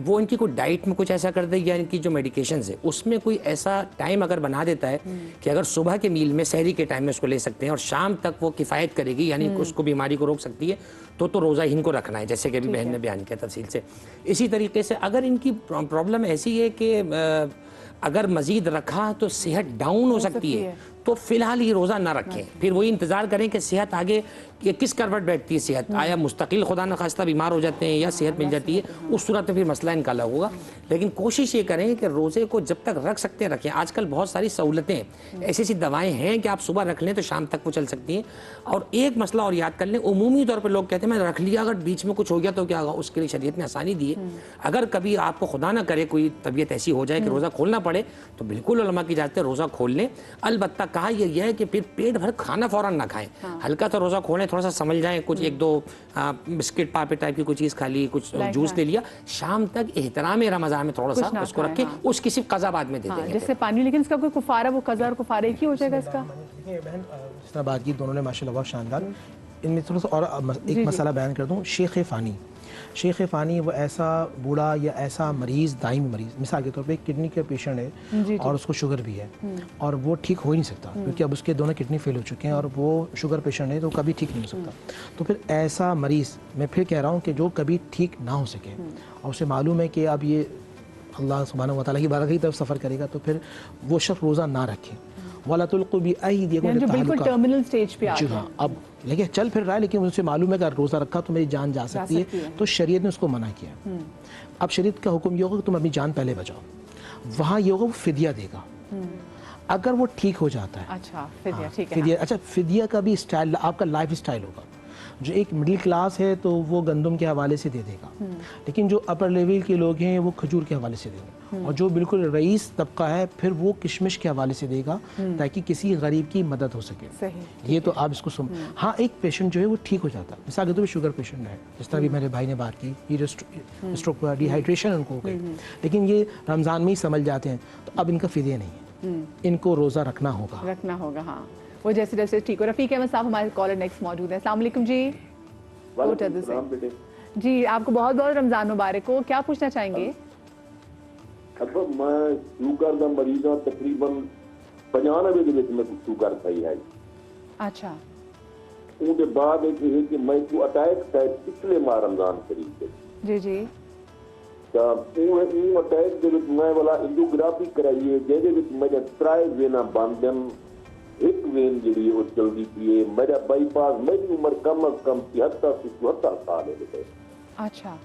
وہ ان کی کوئی ڈائٹ میں کچھ ایسا کر دے, یا ان کی جو میڈیکیشنز ہے اس میں کوئی ایسا ٹائم اگر بنا دیتا ہے کہ اگر صبح کے میل میں سحری کے ٹائم میں اس کو لے سکتے ہیں اور شام تک وہ کفایت کرے گی, یعنی اس کو بیماری کو روک سکتی ہے, تو روزہ ان کو رکھنا ہے, جیسے کہ ابھی بہن نے بیان کیا تفصیل سے. اسی طریقے سے اگر ان کی پرابلم ایسی ہے کہ اگر مزید رکھا تو صحت ڈاؤن ہو سکتی ہے, تو فی الحال یہ روزہ نہ رکھیں. پھر وہی انتظار کریں کہ صحت آگے یہ کس کروٹ بیٹھتی ہے صحت, آیا مستقل خدا نخواستہ بیمار ہو جاتے ہیں یا صحت مل جاتی ہے, اس صورت میں پھر مسئلہ ان کا الگ ہوگا. لیکن کوشش یہ کریں کہ روزے کو جب تک رکھ سکتے ہیں رکھیں. آج کل بہت ساری سہولتیں ہیں, ایسی ایسی دوائیں ہیں کہ آپ صبح رکھ لیں تو شام تک وہ چل سکتی ہیں. اور ایک مسئلہ اور یاد کر لیں, عمومی طور پہ لوگ کہتے ہیں میں رکھ لیا, اگر بیچ میں کچھ ہو گیا تو کیا ہوگا, اس کے لیے شریعت نے آسانی دی ہے. اگر کبھی آپ کو خدا نہ کرے کوئی طبیعت ایسی ہو جائے کہ روزہ کھولنا پڑے, تو بالکل علماء کی اجازت ہے روزہ کھول لیں. البتہ کہا یہ ہے کہ پھر پیٹ بھر کھانا فوراً نہ کھائیں, ہلکا سا روزہ کھولیں, تھوڑا سا سمجھ جائیں, کچھ ایک دو بسکٹ پاپے ٹائپ کی کوئی چیز کھا لی, کچھ جوس لے لیا. شام تک احترام رمضان میں تھوڑا سا اس کو رکھیں, اس کی صرف قضا بعد میں دے دیں گے جیسے پانی. لیکن اس کا کوئی کفارہ, وہ قضا اور کفارہ ایک ہی ہو جائے گا اس کا؟ بہن جس طرح بات کی دونوں نے ماشاءاللہ بہت شاندار. ان میں تھوڑا سا اور ایک مسئلہ بیان کر دوں. شیخ فانی, شیخ فانی وہ ایسا بوڑھا یا ایسا مریض, دائمی مریض, مثال کے طور پہ کڈنی کا پیشنٹ ہے اور اس کو شوگر بھی ہے اور وہ ٹھیک ہو ہی نہیں سکتا, کیونکہ اب اس کے دونوں کڈنی فیل ہو چکے ہیں اور وہ شوگر پیشنٹ ہے تو کبھی ٹھیک نہیں ہو سکتا. تو پھر ایسا مریض میں پھر کہہ رہا ہوں کہ جو کبھی ٹھیک نہ ہو سکے اور اسے معلوم ہے کہ اب یہ اللہ سبحانہ و تعالیٰ کی بارگاہ کی طرف سفر کرے گا, تو پھر وہ شخص روزہ نہ رکھے. وَلَا تُلْقُوا بِأَيْدِيكُمْ جو بالکل ٹرمینل سٹیج پہ آ جی ہاں, اب لیکن چل پھر رہا ہے, لیکن اسے معلوم ہے کہ روزہ رکھا تو میری جان جا سکتی ہے, تو شریعت نے اس کو منع کیا. اب شریعت کا حکم یہ ہوگا کہ تم اپنی جان پہلے بچاؤ. وہاں یہ ہوگا وہ فدیہ دے گا اگر وہ ٹھیک ہو جاتا ہے. اچھا فدیہ, ٹھیک ہے. فدیہ, اچھا فدیہ کا بھی اسٹائل آپ کا لائف اسٹائل ہوگا. جو ایک مڈل کلاس ہے تو وہ گندم کے حوالے سے دے دے گا، لیکن جو اپر لیول کے لوگ ہیں وہ کھجور کے حوالے سے دیں گے، اور جو بالکل رئیس طبقہ ہے پھر وہ کشمش کے حوالے سے دے گا تاکہ کسی غریب کی مدد ہو سکے۔ صحیح، یہ تو آپ اس کو ہاں ایک پیشنٹ جو ہے وہ ٹھیک ہو جاتا ہے، مثال کے طور پہ شوگر پیشنٹ ہے، جس طرح بھی میرے بھائی نے بات کی، اسٹروک ڈی ہائیڈریشن ان کو ہو گئی، لیکن یہ رمضان میں ہی سنبھل جاتے ہیں، تو اب ان کا فدیہ نہیں ہے، ان کو روزہ رکھنا ہوگا۔ ہاں، وہ جیسے جیسے ٹھیک ہو۔ رفیق احمد صاحب ہمارے کالر نیکسٹ موجود ہیں۔ السلام علیکم جی۔ وعلیکم السلام بیٹے۔ جی آپ کو بہت بہت رمضان مبارک ہو، کیا پوچھنا چاہیں گے؟ ابا میں شوگر دا مریض ہوں، تقریباً 95 دے وچ میں شوگر پئی ہے، اچھا، اون دے بعد یہ کہ میں کو اٹیک تھا پچھلے ماہ رمضان شریف تے، جی جی، تا اون اٹیک دے وچ میں والا انجیوگرافی کرائی ہے، جے دے وچ میرے 3 وینا بند ہیں، ایک وین جڑی وہ چلدی پئی ہے، میرا بائی پاس، میری عمر کم از کم 73 سے 74 سال ہے بیٹے۔ اچھا،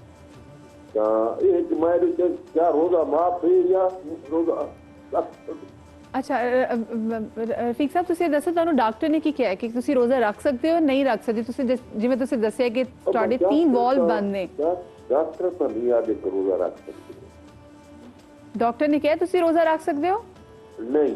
یہ کہ میں کیا روزہ معاف ہے یا روزہ؟ اچھا رفیق صاحب ਤੁਸੀਂ ਦੱਸੋ ਤੁਹਾਨੂੰ ਡਾਕਟਰ ਨੇ ਕੀ ਕਿਹਾ ਕਿ ਤੁਸੀਂ ਰੋਜ਼ਾ ਰੱਖ ਸਕਦੇ ਹੋ ਨਹੀਂ ਰੱਖ ਸਕਦੇ? ਤੁਸੀਂ ਜਿਵੇਂ ਤੁਸੀਂ ਦੱਸਿਆ ਕਿ ਤੁਹਾਡੇ 3 ਵਾਲ ਬੰਦ ਨੇ। ਡਾਕਟਰ ਤਾਂ ਨਹੀਂ ਆਦੇ ਕਿ ਰੋਜ਼ਾ ਰੱਖ ਸਕਦੇ। ਡਾਕਟਰ ਨੇ ਕਿਹਾ ਤੁਸੀਂ ਰੋਜ਼ਾ ਰੱਖ ਸਕਦੇ ਹੋ? ਨਹੀਂ।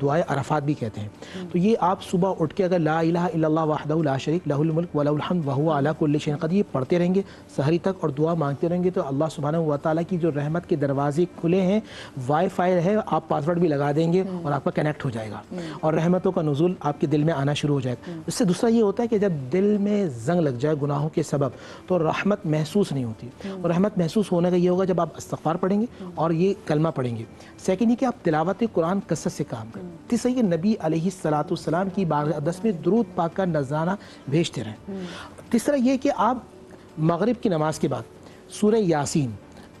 دعائے عرفات بھی کہتے ہیں. تو یہ آپ صبح اٹھ کے اگر لا الہ الا اللہ وحدہ لا شریک لہ الملک ولہ الحمد وہو علی کل شیء قدیر پڑھتے رہیں گے سحری تک اور دعا مانگتے رہیں گے تو اللہ سبحانہ و تعالیٰ کی جو رحمت کے دروازے کھلے ہیں, وائی فائی ہے, آپ پاسورڈ بھی لگا دیں گے اور آپ کا کنیکٹ ہو جائے گا اور رحمتوں کا نزول آپ کے دل میں آنا شروع ہو جائے گا. اس سے دوسرا یہ ہوتا ہے کہ جب دل میں زنگ لگ جائے گناہوں کے سبب تو رحمت محسوس نہیں ہوتی, اور رحمت محسوس ہونے کا یہ ہوگا جب آپ استغفار پڑھیں گے اور یہ کلمہ پڑھیں گے. سیکنڈ یہ کہ آپ تلاوت قرآن کثرت سے کام کریں. تیسرا یہ نبی علیہ الصلوۃ والسلام کی بارگاہ میں درود پاک کا نذرانہ بھیجتے رہیں. تیسرا یہ کہ آپ مغرب کی نماز کے بعد سورہ یاسین,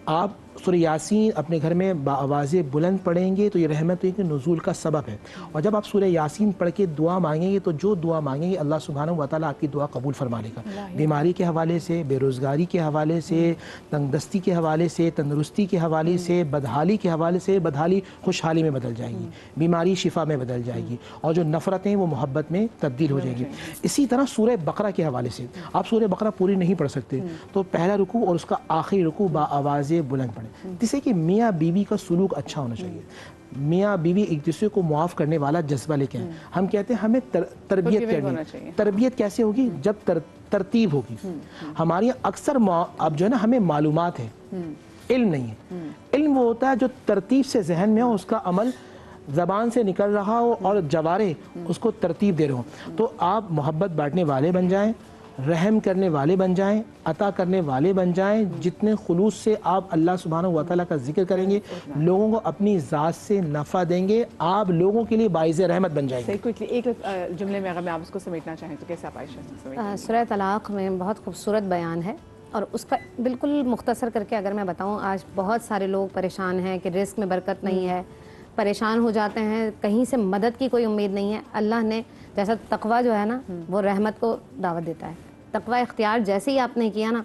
آپ سورہ یاسین اپنے گھر میں بآواز بلند پڑھیں گے تو یہ رحمتوں کے نزول کا سبب ہے. اور جب آپ سورہ یاسین پڑھ کے دعا مانگیں گے تو جو دعا مانگیں گے اللہ سبحانہ و تعالیٰ آپ کی دعا قبول فرما لے گا. بیماری کے حوالے سے, بے روزگاری کے حوالے سے, تنگ دستی کے حوالے سے, تندرستی کے حوالے سے, بدحالی کے حوالے سے, بدحالی خوشحالی میں بدل جائے گی, بیماری شفا میں بدل جائے گی, اور جو نفرتیں وہ محبت میں تبدیل ہو جائیں گی. اسی طرح سورہ بقرہ کے حوالے سے آپ سورہ بقرہ پوری نہیں پڑھ سکتے تو پہلا رکوع اور اس کا آخری رکوع بآواز بلند پڑھیں. جسے کہ میاں بیوی کا سلوک اچھا ہونا چاہیے. میاں بیوی ایک دوسرے کو معاف کرنے والا جذبہ لے کے آئیں. ہم کہتے ہیں ہمیں تربیت کرنی ہے. تربیت کیسے ہوگی؟ جب ترتیب ہوگی. ہمارے یہاں اکثر اب جو ہے نا ہمیں معلومات ہے, علم نہیں ہے. علم وہ ہوتا ہے جو ترتیب سے ذہن میں ہو, اس کا عمل زبان سے نکل رہا ہو اور جوارے اس کو ترتیب دے رہے ہوں. تو آپ محبت بانٹنے والے بن جائیں, رحم کرنے والے بن جائیں, عطا کرنے والے بن جائیں. جتنے خلوص سے آپ اللہ سبحانہ و تعالیٰ کا ذکر کریں گے, لوگوں کو اپنی ذات سے نفع دیں گے, آپ لوگوں کے لیے باعث رحمت بن جائیں گے. ایک جملے میں اگر میں آپ اس کو سمیٹنا چاہیں تو کیسے آپ عائشہ؟ سورہ طلاق میں بہت خوبصورت بیان ہے, اور اس کا بالکل مختصر کر کے اگر میں بتاؤں, آج بہت سارے لوگ پریشان ہیں کہ رزق میں برکت نہیں ہے, پریشان ہو جاتے ہیں, کہیں سے مدد کی کوئی امید نہیں ہے. اللہ نے جیسا تقویٰ جو ہے نا وہ رحمت کو دعوت دیتا ہے. تقویٰ اختیار جیسے ہی آپ نے کیا نا,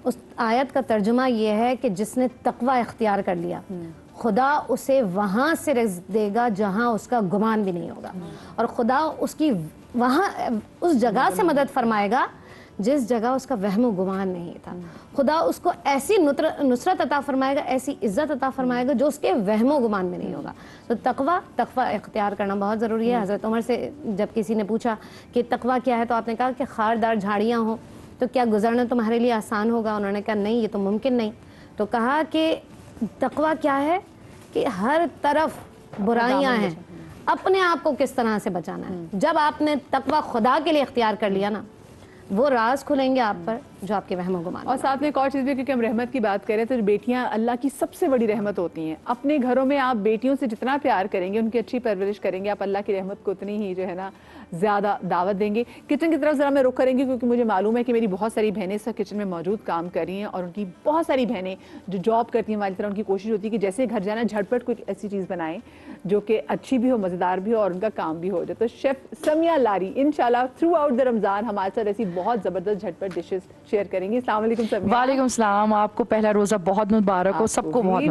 اس آیت کا ترجمہ یہ ہے کہ جس نے تقویٰ اختیار کر لیا خدا اسے وہاں سے رزق دے گا جہاں اس کا گمان بھی نہیں ہوگا, اور خدا اس کی وہاں اس جگہ سے مدد فرمائے گا جس جگہ اس کا وہم و گمان نہیں تھا. خدا اس کو ایسی نصرت عطا فرمائے گا, ایسی عزت عطا فرمائے گا جو اس کے وہم و گمان میں نہیں ہوگا. تو تقویٰ اختیار کرنا بہت ضروری ہے. حضرت عمر سے جب کسی نے پوچھا کہ تقویٰ کیا ہے تو آپ نے کہا کہ خاردار جھاڑیاں ہوں تو کیا گزرنا تمہارے لیے آسان ہوگا؟ انہوں نے کہا نہیں, یہ تو ممکن نہیں. تو کہا کہ تقویٰ کیا ہے کہ ہر طرف برائیاں ہیں, اپنے آپ کو کس طرح سے بچانا ہے. جب آپ نے تقویٰ خدا کے لیے اختیار کر لیا نا, وہ راز کھلیں گے آپ پر جو آپ کے وہم و گمان. اور ساتھ میں ایک اور چیز بھی, کیونکہ ہم رحمت کی بات کریں تو بیٹیاں اللہ کی سب سے بڑی رحمت ہوتی ہیں. اپنے گھروں میں آپ بیٹیوں سے جتنا پیار کریں گے, ان کی اچھی پرورش کریں گے, آپ اللہ کی رحمت کو اتنی ہی جو ہے نا زیادہ دعوت دیں گے. کچن کی طرف ذرا میں رخ کریں گے کیونکہ مجھے معلوم ہے کہ میری بہت ساری بہنیں اس کچن میں موجود کام کر رہی ہیں, اور ان کی بہت ساری بہنیں جو جاب کرتی ہیں ہماری طرح, ان کی کوشش ہوتی ہے کہ جیسے گھر جانا جھٹ پٹ کوئی ایسی چیز بنائیں جو کہ اچھی بھی ہو, مزیدار بھی ہو, اور ان کا کام بھی ہو جائے. تو شیف سمیہ لاری انشاءاللہ تھرو آؤٹ دا رمضان ہمارے ساتھ ایسی بہت زبردست جھٹ پٹ ڈشز شیئر کریں گے. السلام علیکم سمیہ. وعلیکم السلام. آپ کو پہلا روزہ بہت مبارک ہو, سب کو بہت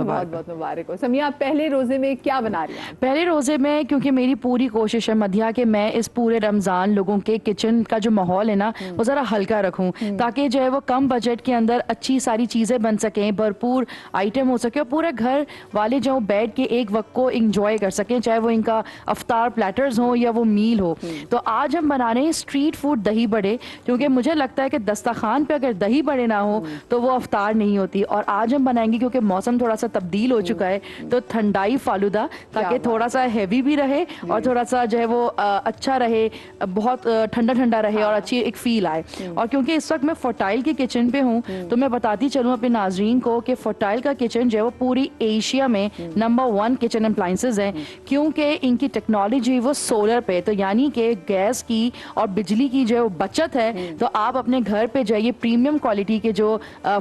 مبارک ہو. سمیہ, آپ پہلے روزے میں کیا بنا رہی ہیں؟ پہلے روزے میں کیونکہ میری پوری کوشش ہے مدھیہ کہ میں اس پورے رمضان لوگوں کے کچن کا جو ماحول ہے نا وہ ذرا ہلکا رکھوں, تاکہ جو ہے وہ کم بجٹ کے اندر اچھی ساری چیزیں بن سکیں, بھرپور آئٹم ہو سکے, اور پورے گھر والے جو بیٹھ کے ایک وقت کو انجوائے کر سکیں, چاہے وہ ان کا افطار پلیٹرز ہوں یا وہ میل ہو. تو آج ہم بنا رہے ہیں اسٹریٹ فوڈ دہی بڑے, کیونکہ مجھے لگتا ہے کہ دسترخوان پہ اگر دہی بڑے نہ ہو تو وہ افطار نہیں ہوتی. اور آج ہم بنائیں گے کیونکہ موسم تھوڑا سا تبدیل ہو چکا ہے, تو ٹھنڈائی فالودہ, تاکہ تھوڑا سا ہیوی بھی رہے اور تھوڑا سا جو ہے وہ اچھا رہے, بہت ٹھنڈا ٹھنڈا رہے اور اچھی ایک فیل آئے. اور کیونکہ اس وقت میں فورٹائل کے کچن پہ ہوں تو میں بتاتی چلوں اپنے ناظرین کو کہ فورٹائل کا کچن جو ہے وہ پوری ایشیا میں نمبر 1 کچن اپلائنسز ہیں, کیونکہ ان کی ٹیکنالوجی وہ سولر پہ, تو یعنی کہ گیس کی اور بجلی کی جو ہے وہ بچت ہے. تو آپ اپنے گھر پہ جو ہے یہ پریمیم کوالٹی کے جو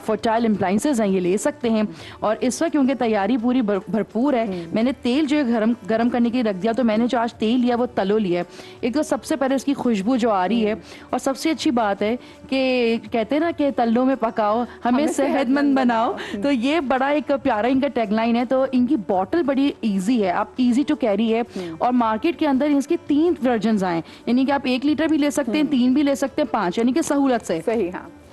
فورٹائل اپلائنسز ہیں یہ لے سکتے ہیں. اور اس وقت کیونکہ تیاری پوری بھرپور ہے, میں نے تیل جو ہے گرم کرنے کے لیے رکھ دیا, تو میں نے جو آج تیل لیا وہ تلو لیا. ایک تو سب سے پہلے اس کی خوشبو جو آ رہی ہے, اور سب سے اچھی بات ہے کہ کہتے ہیں نا کہ تلوں میں پکاؤ ہمیں صحت مند بناؤ, تو یہ بڑا ایک پیارا ان کا ٹیگ لائن ہے. تو ان کی بوٹل بڑی ایزی ہے, آپ ایزی ٹو کیری ہے, اور مارکیٹ کے اندر اس کی 3 ورژنز آئیں, یعنی کہ آپ 1 لیٹر بھی لے سکتے ہیں, 3 بھی لے سکتے ہیں, 5, یعنی کہ سہولت سے. صحیح. ہاں,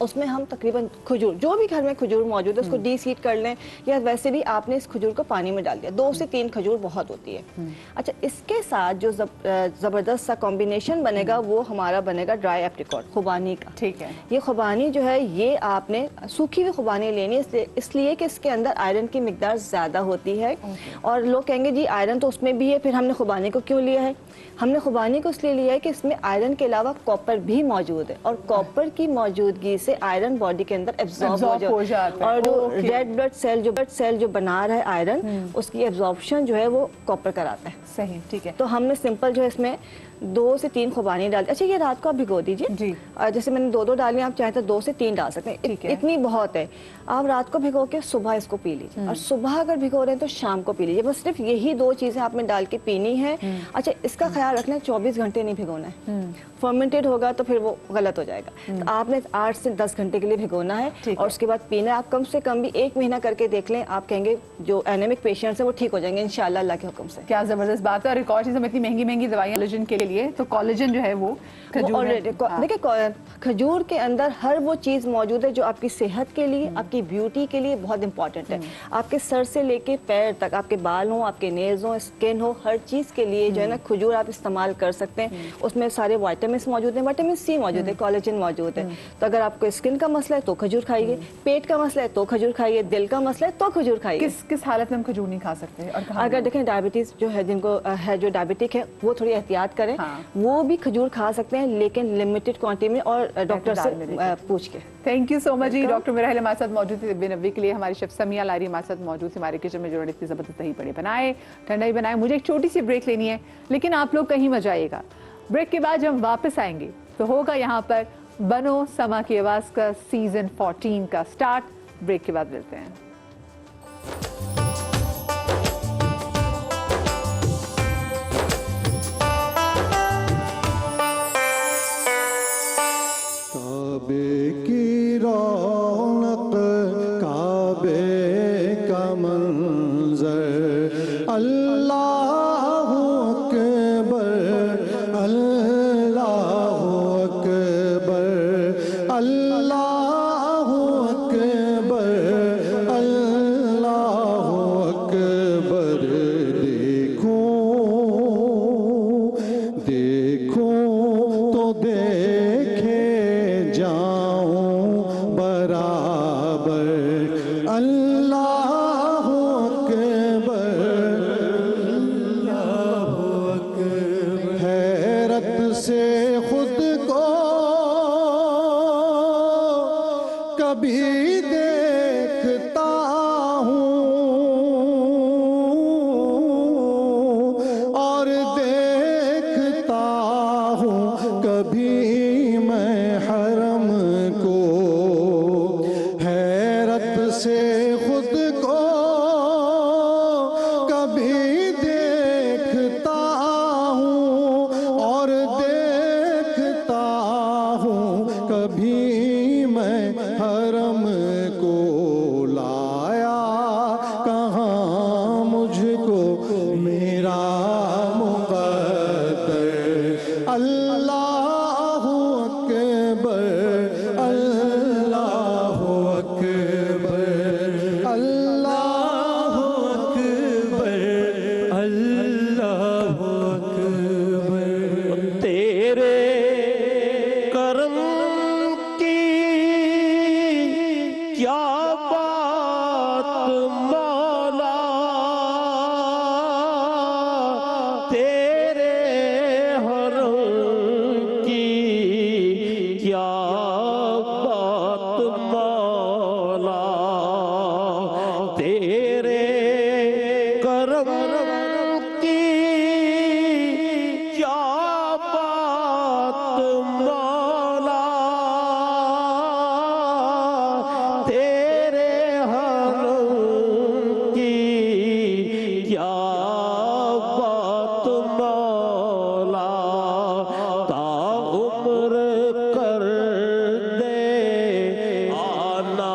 اس میں ہم تقریباً کھجور جو بھی گھر میں کھجور موجود ہے اس کو ڈی سیڈ کر لیں، یا ویسے بھی آپ نے اس کھجور کو پانی میں ڈال دیا، 2 سے 3 کھجور بہت ہوتی ہے. اچھا اس کے ساتھ جو زبردست سا کمبینیشن بنے گا وہ ہمارا بنے گا ڈرائی ایپریکاٹ، خوبانی کا. ٹھیک ہے. یہ خوبانی جو ہے یہ آپ نے سوکھی ہوئی خوبانی لینی ہے، اس لیے کہ اس کے اندر آئرن کی مقدار زیادہ ہوتی ہے. اور لوگ کہیں گے جی آئرن تو اس میں بھی ہے، پھر ہم نے خوبانی کو کیوں لیا ہے؟ ہم نے خوبانی کو اس لیے لیا ہے کہ اس میں آئرن کے علاوہ کاپر بھی موجود ہے، اور کاپر کی موجودگی سے آئرن باڈی کے اندر ایبزارب ہو جاتا ہے، اور جو ریڈ بلڈ سیل جو بنا رہا ہے آئرن، اس کی ایبزارپشن جو ہے وہ کاپر کراتا ہے. صحیح، ٹھیک ہے. تو ہم نے سمپل جو ہے اس میں 2 سے 3 خوبانی ڈال دی. اچھا یہ رات کو آپ بھگو دیجیے. جی. جیسے میں نے 2 ڈالی، آپ چاہیں تو 2 سے 3 ڈال سکتے ہیں، اتنی بہت ہے. آپ رات کو بھگو کے صبح اس کو پی لیجیے، اور صبح اگر بھگو رہے ہیں تو شام کو پی لیجیے. بس صرف یہی 2 چیزیں آپ نے ڈال کے پینی ہے. اچھا اس کا خیال رکھنا ہے 24 گھنٹے نہیں بھگونا ہے، فرمنٹیڈ ہوگا تو پھر وہ غلط ہو جائے گا. تو آپ نے 8 سے 10 گھنٹے کے لیے بھگونا ہے، اور اس کے بعد پینا ہے. آپ کم سے کم بھی 1 مہینہ کر کے دیکھ لیں، آپ کہیں گے جو اینیمک پیشنٹس ہیں وہ ٹھیک ہو جائیں گے انشاءاللہ اللہ کے حکم سے. کیا زبردست بات ہے. اور ایک اور چیز، ہم اتنی مہنگی مہنگی دوائیاں کالجن کے لیے، تو کالجن جو ہے وہ دیکھیں کھجور کے اندر ہر وہ چیز موجود ہے جو آپ کی صحت کے لیے، آپ کی بیوٹی کے لیے بہت امپورٹنٹ ہے. آپ کے سر سے لے کے پیر تک، آپ کے بال ہوں، آپ کے نیلز ہوں، اسکن ہو، ہر چیز کے لیے جو ہے نا کھجور آپ استعمال کر سکتے ہیں. اس میں سارے وائٹامنس موجود ہیں، وائٹامن سی موجود ہے، کالجن موجود ہے. تو اگر آپ کو اسکن کا مسئلہ ہے تو کھجور کھائیے، پیٹ کا مسئلہ ہے تو کھجور کھائیے، دل کا مسئلہ ہے تو کھجور کھائیے. کس حالت میں ہم کھجور نہیں کھا سکتے؟ اگر دیکھیں ڈائبٹیز جو ہے، جن کو ہے جو ڈائبٹک ہے وہ تھوڑی احتیاط کریں، وہ بھی کھجور کھا سکتے ہیں لیکن لمیٹڈ کوانٹٹی میں، اور ڈاکٹر سے پوچھ کے. تھینک یو سو مچ جی. ڈاکٹر میراحل ہمارے ساتھ موجود تھے طب نبوی کے لیے. ہماری شیف سمیہ لائری ہمارے ساتھ موجود تھی ہمارے کچن میں، جنہوں نے اتنی زبردست دہی بڑے بنائے، ٹھنڈائی بنائے. مجھے ایک چھوٹی سی بریک لینی ہے، لیکن آپ لوگ کہیں مت جائیے گا. بریک کے بعد جب ہم واپس آئیں گے تو ہوگا یہاں پر بنو سما کی آواز کا سیزن 14 کا سٹارٹ. بریک کے بعد ملتے ہیں. کعبے کی رونق، کعبے کا منظر، اللہ اکبر، اللہ اکبر، اللہ اکبر، اللہ اکبر. دیکھو دیکھو تو دیکھے جاؤں برابر، اللہ اکبر، اللہ اکبر. حیرت سے خود کو کبھی دیکھتا ہوں، اور دیکھتا ہوں کبھی میں حرم کو. حیرت سے خود کو کبھی دیکھتا ہوں، اور دیکھتا ہوں کبھی میں حرم کو. لایا کہاں مجھ کو میرا مقدر، اللہ اکبر، اللہ اکبر، اللہ اکبر، اللہ اکبر. تیرے کرم کی کیا بات مولا، تیرے حرم کی کیا بات مولا، تیرے کرم کی کیا بات مولا، تیرے حرم کی کیا بات مولا. تا عمر کر دے آنا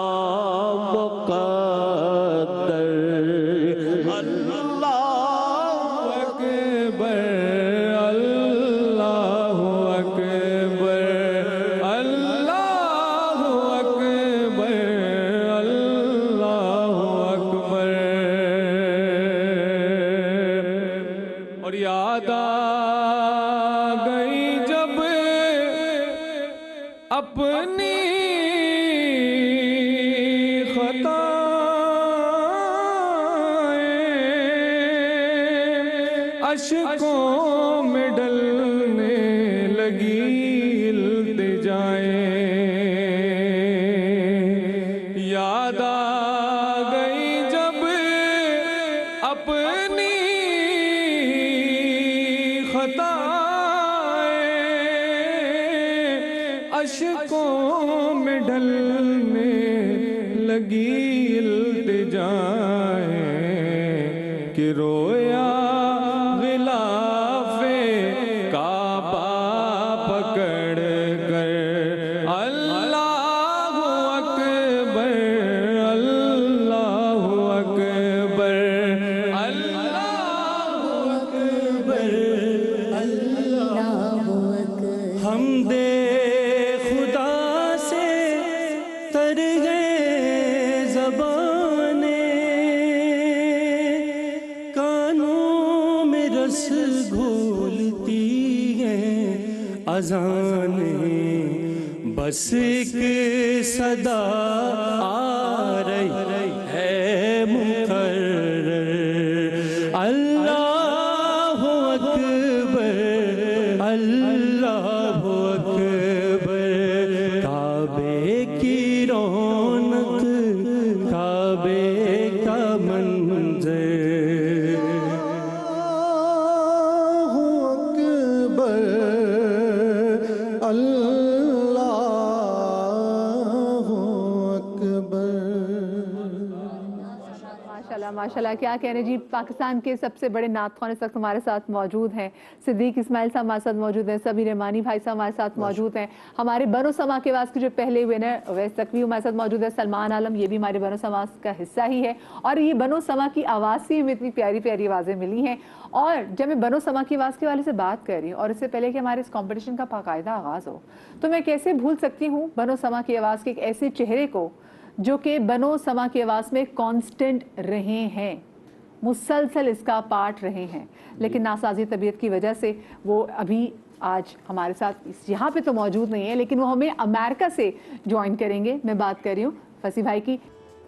مقدر، اللہ اکبر، اللہ اکبر، اللہ اور یاد آ گئی جب اپنی اشکوں میں ڈلنے لگی التجائیں، یاد آ گئی جب اپنی خطائیں، اشکوں میں ڈلنے لگی التجائیں، کہ رویا اذانیں بس ایک صدا آ رہی ہے مقرر، اللہ اکبر اللہ اکبر، کعبے کی رونق کعبے کا منظر، ماشاءاللہ کیا کہنے جی. پاکستان کے سب سے بڑے نعت خوان اس وقت ہمارے ساتھ موجود ہیں. صدیق اسماعیل صاحب ہمارے ساتھ موجود ہیں, سبیر رحمانی بھائی صاحب ہمارے ساتھ موجود ہیں, ہمارے بنو سما کے آواز کے جو پہلے ونر اویس تقوی ہمارے ساتھ موجود ہے, سلمان عالم یہ بھی ہمارے بنو سما کا حصہ ہی ہے, اور یہ بنو سما کی آواز سے ہمیں اتنی پیاری پیاری آوازیں ملی ہیں. اور جب میں بنو سما کی آواز کے والے سے بات کر رہی ہوں اور اس سے پہلے کہ ہمارے اس کمپٹیشن کا باقاعدہ آغاز ہو, تو میں کیسے بھول سکتی ہوں بنو سما کی آواز کے ایک ایسے چہرے کو جو کہ بنو سما کی آواز میں کانسٹنٹ رہے ہیں, مسلسل اس کا پارٹ رہے ہیں, لیکن ناسازی طبیعت کی وجہ سے وہ ابھی آج ہمارے ساتھ یہاں پہ تو موجود نہیں ہے, لیکن وہ ہمیں امریکہ سے جوائن کریں گے. میں بات کر رہی ہوں فصیح بھائی کی,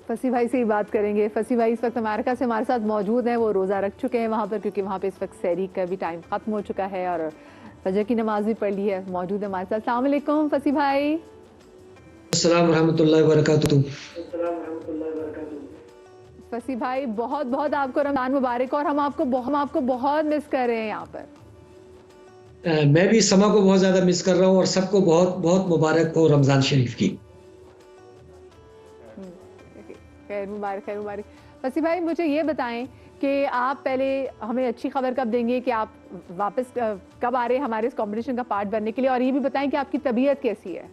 فصیح بھائی سے ہی بات کریں گے. فصیح بھائی اس وقت امریکہ سے ہمارے ساتھ موجود ہیں, وہ روزہ رکھ چکے ہیں وہاں پر, کیونکہ وہاں پہ اس وقت سحری کا بھی ٹائم ختم ہو چکا ہے اور فجر کی نماز بھی پڑھ لی ہے, موجود ہے ہمارے ساتھ. السلام علیکم فصیح بھائی. السلام ورحمۃ اللہ وبرکاتہ. فصیح بھائی بہت بہت آپ کو رمضان مبارک, اور ہم آپ کو بہت مس کر رہے ہیں یہاں پر. میں بھی سما کو بہت زیادہ مس کر رہا ہوں, اور سب کو بہت بہت مبارک ہو رمضان شریف کی. خیر مبارک, خیر مبارک. فصیح بھائی مجھے یہ بتائیں کہ آپ پہلے ہمیں اچھی خبر کب دیں گے کہ آپ واپس کب آ رہے ہیں ہمارے اس کمپٹیشن کا پارٹ بننے کے لیے, اور یہ بھی بتائیں کہ آپ کی طبیعت کیسی ہے؟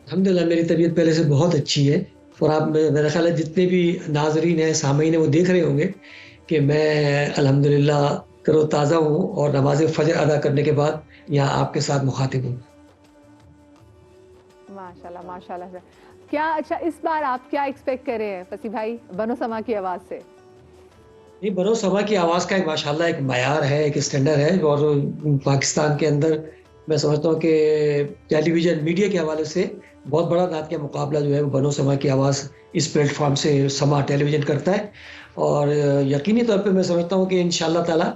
الحمدللہ میری طبیعت پہلے سے بہت اچھی ہے, اور آپ میرا خیال ہے جتنے بھی ناظرین ہیں سامعین ہیں وہ دیکھ رہے ہوں گے کہ میں الحمدللہ تر و تازہ ہوں, اور نماز فجر ادا کرنے کے بعد یہاں آپ کے ساتھ مخاطب ہوں. ماشاءاللہ ماشاءاللہ. کیا اچھا اس بار آپ کیا ایکسپیکٹ کر رہے ہیں فصیح بھائی بنو سما کی آواز سے؟ یہ بنو سما کی آواز کا ماشاءاللہ ایک معیار ہے, ایک اسٹینڈرڈ ہے, اور پاکستان کے اندر میں سمجھتا ہوں کہ ٹیلی ویژن میڈیا کے حوالے سے بہت بڑا نعت کا مقابلہ جو ہے وہ بنو سما کی آواز اس پلیٹ فارم سے سما ٹیلی ویژن کرتا ہے. اور یقینی طور پہ میں سمجھتا ہوں کہ انشاءاللہ تعالی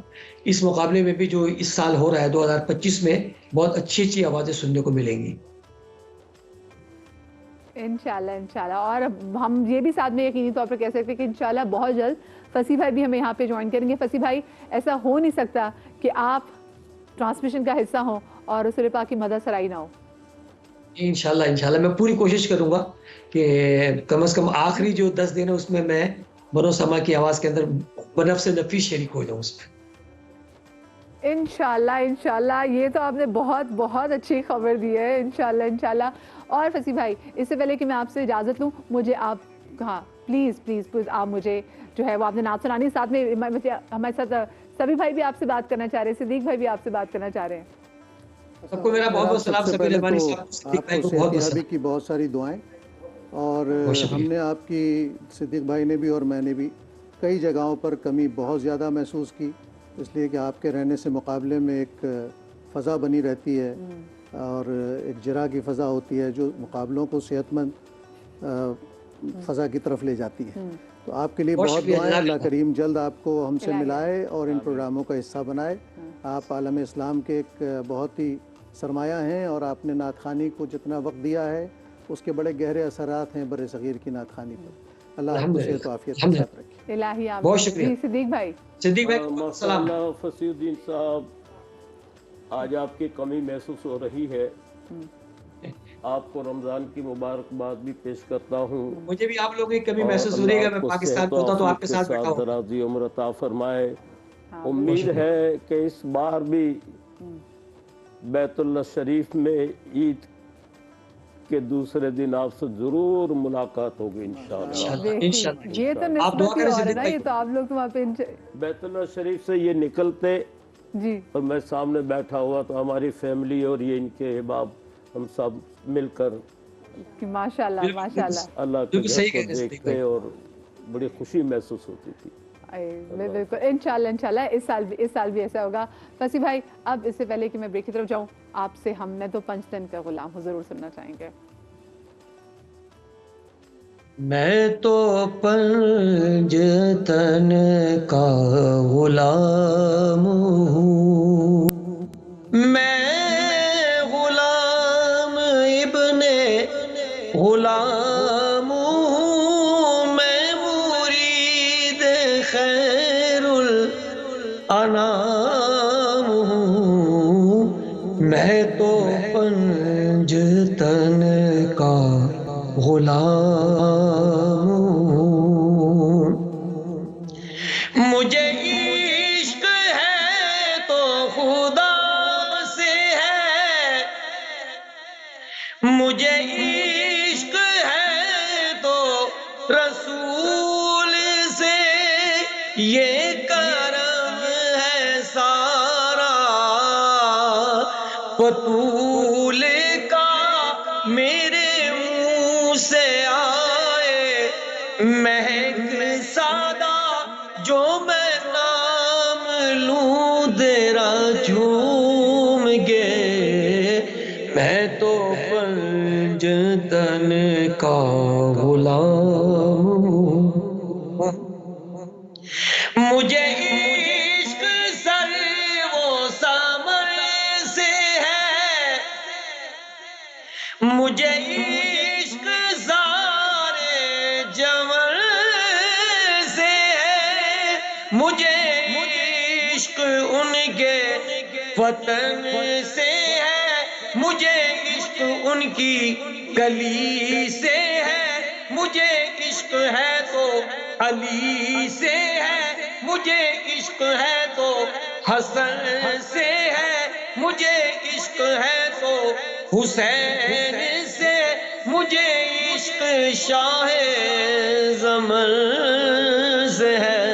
اس مقابلے میں بھی جو اس سال ہو رہا ہے 2025 میں بہت اچھی اچھی آوازیں سننے کو ملیں گی انشاءاللہ انشاءاللہ. اور ہم یہ بھی ساتھ میں یقینی طور پر کہہ سکتے ہیں کہ انشاءاللہ بہت جلد فصیح بھائی بھی ہمیں یہاں پہ جوائن کریں گے. فصیح بھائی ایسا ہو نہیں سکتا کہ آپ ٹرانسمیشن کا حصہ ہوں اور رسول پاک کی مدد سرائی نہ ہو. انشاءاللہ میں پوری کوشش کروں گا کہ کم از کم آخری جو 10 دن ہے اس میں بنو سما کی آواز کے اندر بنفس نفیس شریک ہو جاؤں اس پہ. انشاءاللہ انشاءاللہ, یہ تو آپ نے بہت بہت اچھی خبر دی ہے. انشاءاللہ انشاءاللہ. اور فصیح بھائی اس سے پہلے کہ میں آپ سے اجازت لوں, مجھے آپ ہاں پلیز پلیز پلیز آپ مجھے جو ہے وہ آپ نے نعت سنانی, ساتھ میں ہمارے ساتھ سبھی بھائی بھی آپ سے بات کرنا چاہ رہے ہیں, صدیق بھائی بھی آپ سے بات کرنا چاہ رہے ہیں. سب کو میرا بہت بہت سلام. سبیر رحمانی صاحب, صدیق بھائی کو بہت بہت کی بہت ساری دعائیں, اور ہم نے آپ کی صدیق بھائی نے بھی اور میں نے بھی کئی جگہوں پر کمی بہت زیادہ محسوس کی, اس لیے کہ آپ کے رہنے سے مقابلے میں ایک فضا بنی رہتی ہے اور ایک جرا کی فضا ہوتی ہے جو مقابلوں کو صحت مند فضا کی طرف لے جاتی ہے. تو آپ کے لیے بہت دعائیں. اللہ کریم جلد آپ کو ہم سے ملائے اور ان پروگراموں کا حصہ بنائے. آپ عالم اسلام کے ایک بہت ہی سرمایہ ہیں اور آپ نے نعت خوانی کو جتنا وقت دیا ہے اس کے بڑے گہرے اثرات ہیں بر صغیر کی نعت خوانی پر. اللہ آپ کو صحت و عافیت کے ساتھ رکھے. الہی آمین. بہت شکریہ. صدیق بھائی. صدیق بھائی السلام. فصیح الدین صاحب، آج آپ کی کمی محسوس ہو رہی ہے. آپ کو رمضان کی مبارکباد بھی پیش کرتا ہوں. مجھے بھی آپ لوگوں کی کمی محسوس ہو رہی ہے. میں پاکستان ہوتا تو آپ کے ساتھ بیٹھا ہوں. درازی عمر عطا فرمائے. امید ہے کہ اس بار بھی بیت اللہ شریف میں عید کے دوسرے دن آپ سے ضرور ملاقات ہوگی انشاءاللہ. یہ تو نسبت ہی اور ہے نا، یہ تو آپ لوگ تو وہاں پہ بیت اللہ شریف سے یہ نکلتے جی اور میں سامنے بیٹھا ہوا تو ہماری فیملی اور یہ ان کے احباب ہم سب مل کر ماشاءاللہ ماشاءاللہ اللہ کے گھر کو دیکھتے اور بڑی خوشی محسوس ہوتی تھی. بالکل انشاءاللہ اس سال بھی ایسا ہوگا. فصیح بھائی، اب اس سے پہلے کہ میں بریک کی طرف جاؤں، آپ سے میں تو پنجتن کا غلام ہوں، ضرور سننا چاہیں گے. میں تو پنجتن کا غلام ہوں، میں غلام ابن غلام ہوں، میں مرید خیر الانام ہوں، میں تو پنجتن کا غلام ہوں. مجھے عشق ہے تو خدا سے ہے، مجھے عشق ہے تو رسول سے، یہ کرم ہے سارا بطول کا میرے منہ سے آئے، مہک سادہ جو میں نام لوں تیرا جھوم گے. میں تو پنجتن کا غلام ہوں، مجھے عشق سر و سامر سے ہے، مجھے عشق سارے جمر سے ہے، مجھے عشق ان کے وطن سے ہے، مجھے عشق ان کی گلی سے ہے، مجھے عشق ہے تو علی سے ہے، مجھے عشق ہے تو حسن سے ہے، مجھے عشق ہے تو حسین سے، مجھے عشق شاہ زمن سے ہے.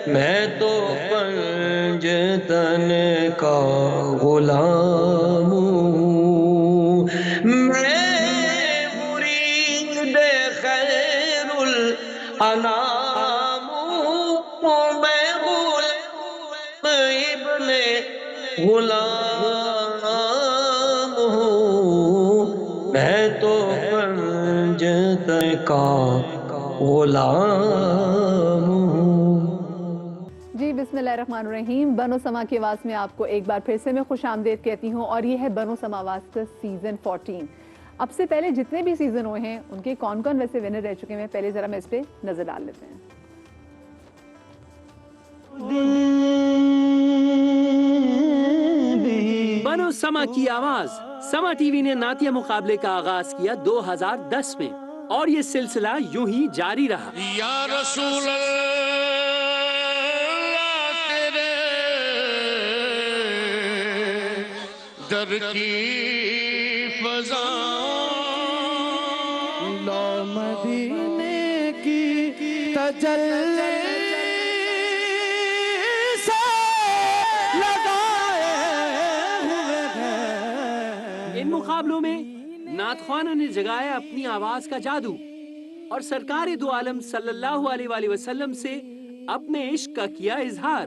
میں تو پنجتن کا غلام ہوں، میں مرید خیر الانام ہوں، میں غلام ابن غلام ہوں، میں تو پنجتن کا غلام ہوں. جی بسم اللہ الرحمن الرحیم. بنو سما کی آواز میں آپ کو ایک بار پھر سے میں خوش آمدید کہتی ہوں، اور یہ ہے بنو سما آواز کا سیزن 14. اب سے پہلے جتنے بھی سیزن ہوئے ہیں ان کے کون کون ویسے ونر رہ چکے ہیں، پہلے ذرا میں اس پہ نظر ڈال لیتے ہیں. بنو سما کی آواز. سما ٹی وی نے نعتیہ مقابلے کا آغاز کیا 2010 میں، اور یہ سلسلہ یوں ہی جاری رہا. یا رسول اللہ تیرے در کی فضا، لا مدینے کی تجلی سے لگائے ہوئے ہیں. ان مقابلوں میں نعت خوانوں نے جگایا اپنی آواز کا جادو، اور سرکار دو عالم صلی اللہ علیہ وآلہ وسلم سے اپنے عشق کا کیا اظہار.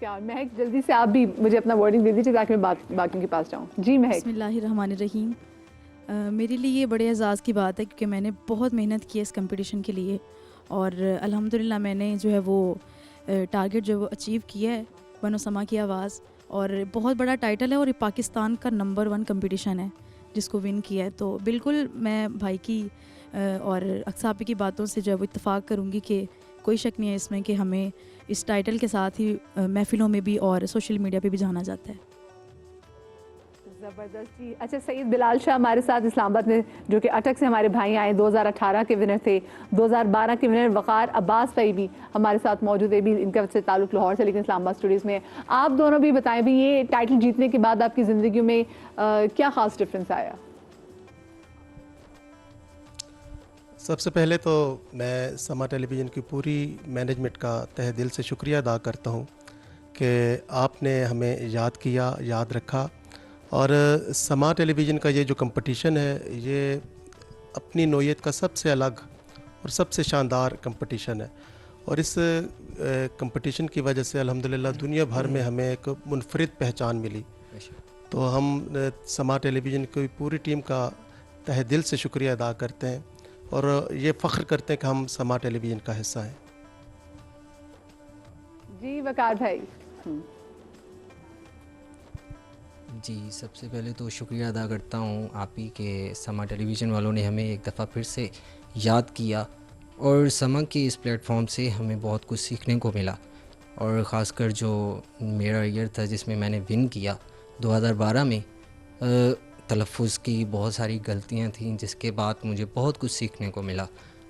کیا. مہک جلدی سے آپ بھی مجھے اپنا ورڈنگ دے دیجیے تاکہ میں باقیوں کے پاس جاؤں. جی مہک. بسم اللہ الرحمن الرحیم. میرے لیے یہ بڑے اعزاز کی بات ہے کیونکہ میں نے بہت محنت کی ہے اس کمپٹیشن کے لیے اور الحمدللہ میں نے جو ہے وہ ٹارگٹ جو ہے وہ اچیو کیا ہے. بنو سما کی آواز اور بہت بڑا ٹائٹل ہے اور یہ پاکستان کا نمبر 1 کمپٹیشن ہے جس کو ون کیا ہے. تو بالکل میں بھائی کی اور اقصابی کی باتوں سے جو ہے وہ اتفاق کروں گی کہ کوئی شک نہیں ہے اس میں کہ ہمیں اس ٹائٹل کے ساتھ ہی محفلوں میں بھی اور سوشل میڈیا پہ بھی جانا جاتا ہے. زبردست جی. اچھا سعید بلال شاہ ہمارے ساتھ اسلام آباد میں جو کہ اٹک سے ہمارے بھائی آئے 2018 کے ونر تھے, 2012 کے ونر وقار عباس بھائی بھی ہمارے ساتھ موجود ہے, بھی ان کا سے تعلق لاہور سے لیکن اسلام آباد اسٹوڈیوز میں. آپ دونوں بھی بتائیں بھی یہ ٹائٹل جیتنے کے بعد آپ کی زندگیوں میں کیا خاص ڈفرینس آیا؟ سب سے پہلے تو میں سما ٹیلی ویژن کی پوری مینجمنٹ کا تہ دل سے شکریہ ادا کرتا ہوں کہ آپ نے ہمیں یاد کیا, یاد رکھا. اور سما ٹیلی ویژن کا یہ جو کمپٹیشن ہے یہ اپنی نوعیت کا سب سے الگ اور سب سے شاندار کمپٹیشن ہے اور اس کمپٹیشن کی وجہ سے الحمدللہ دنیا بھر میں ہمیں ایک منفرد پہچان ملی. تو ہم سما ٹیلی ویژن کی پوری ٹیم کا تہ دل سے شکریہ ادا کرتے ہیں اور یہ فخر کرتے ہیں کہ ہم سما ٹیلی ویژن کا حصہ ہیں. جی وقار بھائی. جی سب سے پہلے تو شکریہ ادا کرتا ہوں آپ ہی کہ سما ٹیلی ویژن والوں نے ہمیں ایک دفعہ پھر سے یاد کیا اور سما کے اس پلیٹ فارم سے ہمیں بہت کچھ سیکھنے کو ملا. اور خاص کر جو میرا ایئر تھا جس میں میں نے ون کیا 2012 میں, تلفظ کی بہت ساری غلطیاں تھیں جس کے بعد مجھے بہت کچھ سیکھنے کو ملا.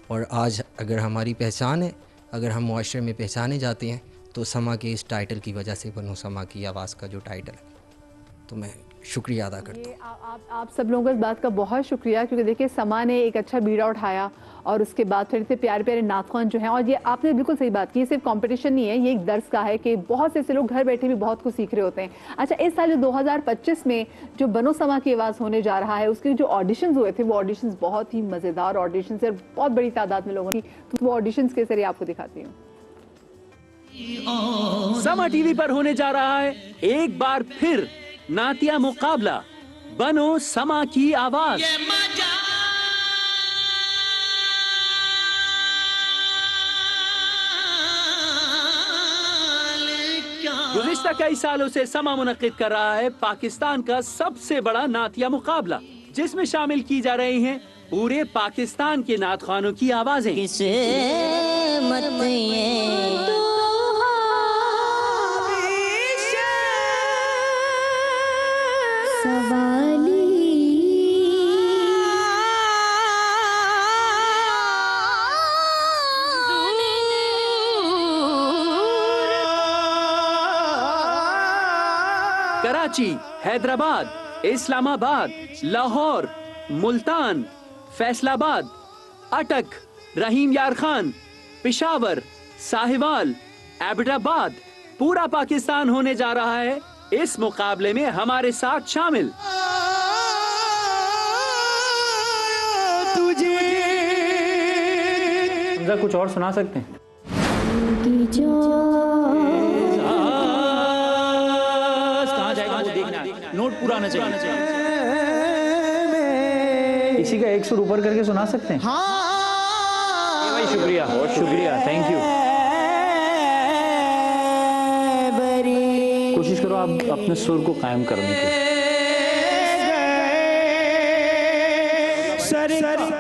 اور آج اگر ہماری پہچان ہے, اگر ہم معاشرے میں پہچانے جاتے ہیں تو سما کے اس ٹائٹل کی وجہ سے بنو سما کی آواز کا جو ٹائٹل ہے, تو میں شکریہ ادا کرتا ہوں. آپ سب لوگوں کو اس بات کا بہت شکریہ کیونکہ دیکھیں سما نے ایک اچھا بیڑا اٹھایا اور اس کے بعد پھر سے پیارے پیارے نعت خوان جو ہیں, اور یہ آپ نے بالکل صحیح بات کی, یہ صرف کمپٹیشن نہیں ہے, یہ ایک درس کا ہے کہ بہت سے ایسے لوگ گھر بیٹھے بھی بہت کچھ سیکھ رہے ہوتے ہیں. اچھا اس سال جو 2025 میں جو بنو سما کی آواز ہونے جا رہا ہے اس کے جو آڈیشنز ہوئے تھے وہ آڈیشنز بہت ہی مزیدار آڈیشنز ہیں, بہت بڑی تعداد میں لوگوں کی, تو وہ آڈیشنز کے ذریعے آپ کو دکھاتی ہوں. سما ٹی وی پر ہونے جا رہا ہے ایک بار پھر نعتیہ مقابلہ بنو سما کی آواز. گزشتہ کئی سالوں سے سما منعقد کر رہا ہے پاکستان کا سب سے بڑا نعتیہ مقابلہ جس میں شامل کی جا رہی ہیں پورے پاکستان کے نعت خوانوں کی آوازیں. کراچی, حیدرآباد, اسلام آباد, لاہور, ملتان, فیصل آباد, اٹک, رحیم یار خان, پشاور, ساہیوال, ایبٹ آباد, پورا پاکستان ہونے جا رہا ہے اس مقابلے میں ہمارے ساتھ شامل. کچھ اور سنا سکتے ہیں؟ نوٹ پورا آنا چاہیے. اسی کا ایک سر اوپر کر کے سنا سکتے ہیں؟ بھائی شکریہ, بہت شکریہ, تھینک یو. کوشش کرو آپ اپنے سر کو قائم کرنے کی.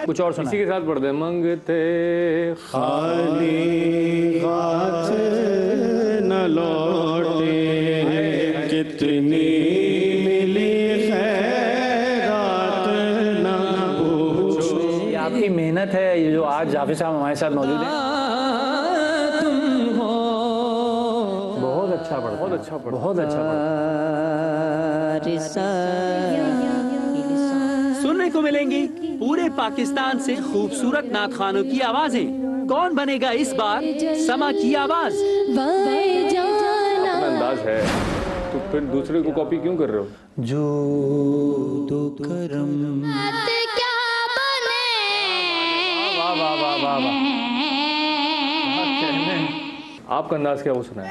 کچھ اور سنا. اسی کے ساتھ پڑھ دیں. منگتے خالی ہاتھ نہ لوٹے, کتنی آپ کی محنت ہے یہ جو آج جعفر صاحب ہمارے ساتھ موجود ہیں. بہت اچھا پڑھا, بہت اچھا پڑھا, بہت اچھا پڑھا. سننے کو ملیں گی پورے پاکستان سے خوبصورت نعت خوانوں کی آوازیں. کون بنے گا اس بار سما کی آواز؟ اپنا انداز ہے تو پھر دوسرے کو کاپی کیوں کر رہے ہو؟ جو دو کرم آپ کا انداز کیا وہ سنائیں.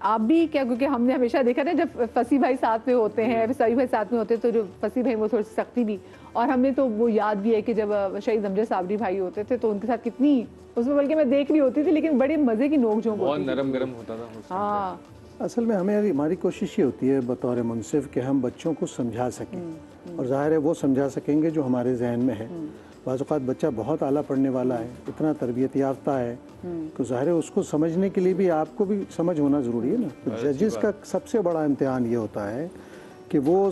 آپ بھی کیا, کیونکہ ہم نے ہمیشہ دیکھا نا جب فصیح بھائی ساتھ میں ہوتے ہیں, سعید بھائی ساتھ میں ہوتے ہیں, تو جو فصیح بھائی وہ تھوڑی سی سختی بھی, اور ہم نے تو وہ یاد بھی ہے کہ جب شہید امجد صابری بھائی ہوتے تھے تو ان کے ساتھ کتنی, اس میں بلکہ میں دیکھ رہی ہوتی تھی لیکن بڑے مزے کی نوک جھونک ہوتی تھی, بہت نرم گرم ہوتا تھا. ہاں اصل میں ہماری کوشش یہ ہوتی ہے بطور منصف کہ ہم بچوں کو سمجھا سکیں, اور ظاہر ہے وہ سمجھا سکیں گے جو ہمارے ذہن میں ہے. بعض اوقات بچہ بہت اعلیٰ پڑھنے والا ہے, اتنا تربیت یافتہ ہے, تو ظاہر ہے اس کو سمجھنے کے لیے بھی آپ کو بھی سمجھ ہونا ضروری ہے نا. ججز کا سب سے بڑا امتحان یہ ہوتا ہے کہ وہ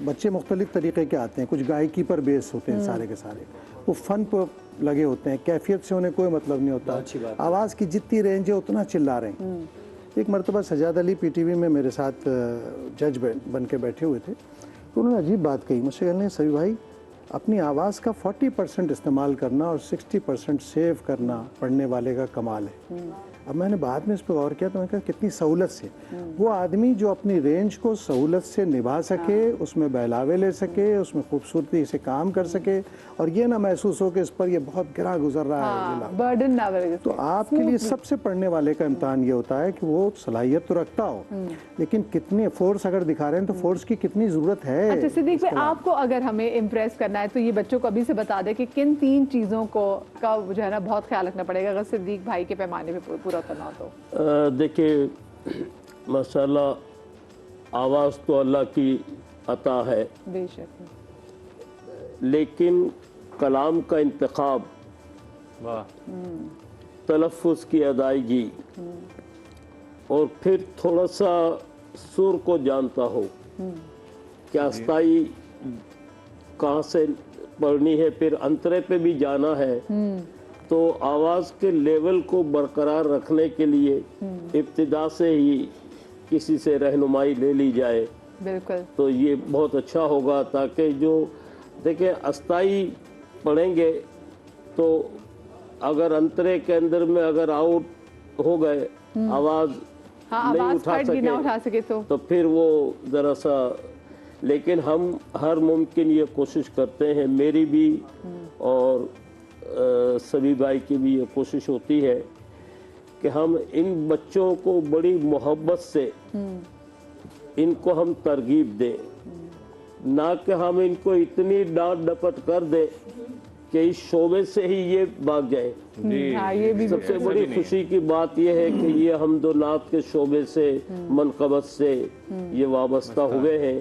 بچے مختلف طریقے کے آتے ہیں, کچھ گائیکی پر بیس ہوتے ہیں سارے کے سارے, وہ فن پر لگے ہوتے ہیں, کیفیت سے انہیں کوئی مطلب نہیں ہوتا, آواز کی جتنی رینج ہے اتنا چلا رہے ہیں. ایک مرتبہ سجاد علی پی ٹی وی میں میرے ساتھ جج بن کے بیٹھے ہوئے تھے, تو انہوں نے عجیب بات کہی مجھ سے, کہنے لگے سبھی بھائی اپنی آواز کا 40% استعمال کرنا اور 60% سیو کرنا پڑھنے والے کا کمال ہے. اب میں نے بعد میں اس پہ غور کیا تو میں نے کہا کتنی سہولت سے وہ آدمی جو اپنی رینج کو سہولت سے نبھا سکے, اس میں بہلاوے لے سکے, اس میں خوبصورتی سے کام کر سکے, اور یہ نہ محسوس ہو کہ اس پر یہ بہت گرا گزر رہا ہے, برڈن نہ بنے. تو آپ کے لیے سب سے پڑھنے والے کا امتحان یہ ہوتا ہے کہ وہ صلاحیت تو رکھتا ہو, لیکن کتنی فورس اگر دکھا رہے ہیں تو فورس کی کتنی ضرورت ہے. اچھا صدیق بھائی, آپ کو اگر ہمیں امپریس کرنا ہے تو یہ بچوں کو ابھی سے بتا دیں کہ کن 3 چیزوں کا جو ہے نا بہت خیال رکھنا پڑے گا اگر صدیق بھائی کے پیمانے پہ پورا کرنا ہو تو. دیکھیں ماشاءاللہ آواز تو اللہ کی عطا ہے, بے شک, لیکن کلام کا انتخاب, تلفظ کی ادائیگی, اور پھر تھوڑا سا سر کو جانتا ہو کہ استائی کہاں سے پڑھنی ہے, پھر انترے پہ بھی جانا ہے, تو آواز کے لیول کو برقرار رکھنے کے لیے ابتدا سے ہی کسی سے رہنمائی لے لی جائے. بالکل, تو یہ بہت اچھا ہوگا, تاکہ جو دیکھیں استائی پڑھیں گے تو اگر انترے کے اندر میں اگر آؤٹ ہو گئے, آواز نہیں اٹھا سکے تو پھر وہ ذرا سا, لیکن ہم ہر ممکن یہ کوشش کرتے ہیں, میری بھی اور سبھی بھائی کی بھی یہ کوشش ہوتی ہے کہ ہم ان بچوں کو بڑی محبت سے ان کو ہم ترغیب دیں, نہ کہ ہم ان کو اتنی ڈانٹ ڈپٹ کر دیں کہ اس شعبے سے ہی یہ بھاگ جائے. سب سے بڑی خوشی کی بات یہ ہے کہ یہ حمد و نعت کے شعبے سے, منقبت سے یہ وابستہ ہوئے ہیں,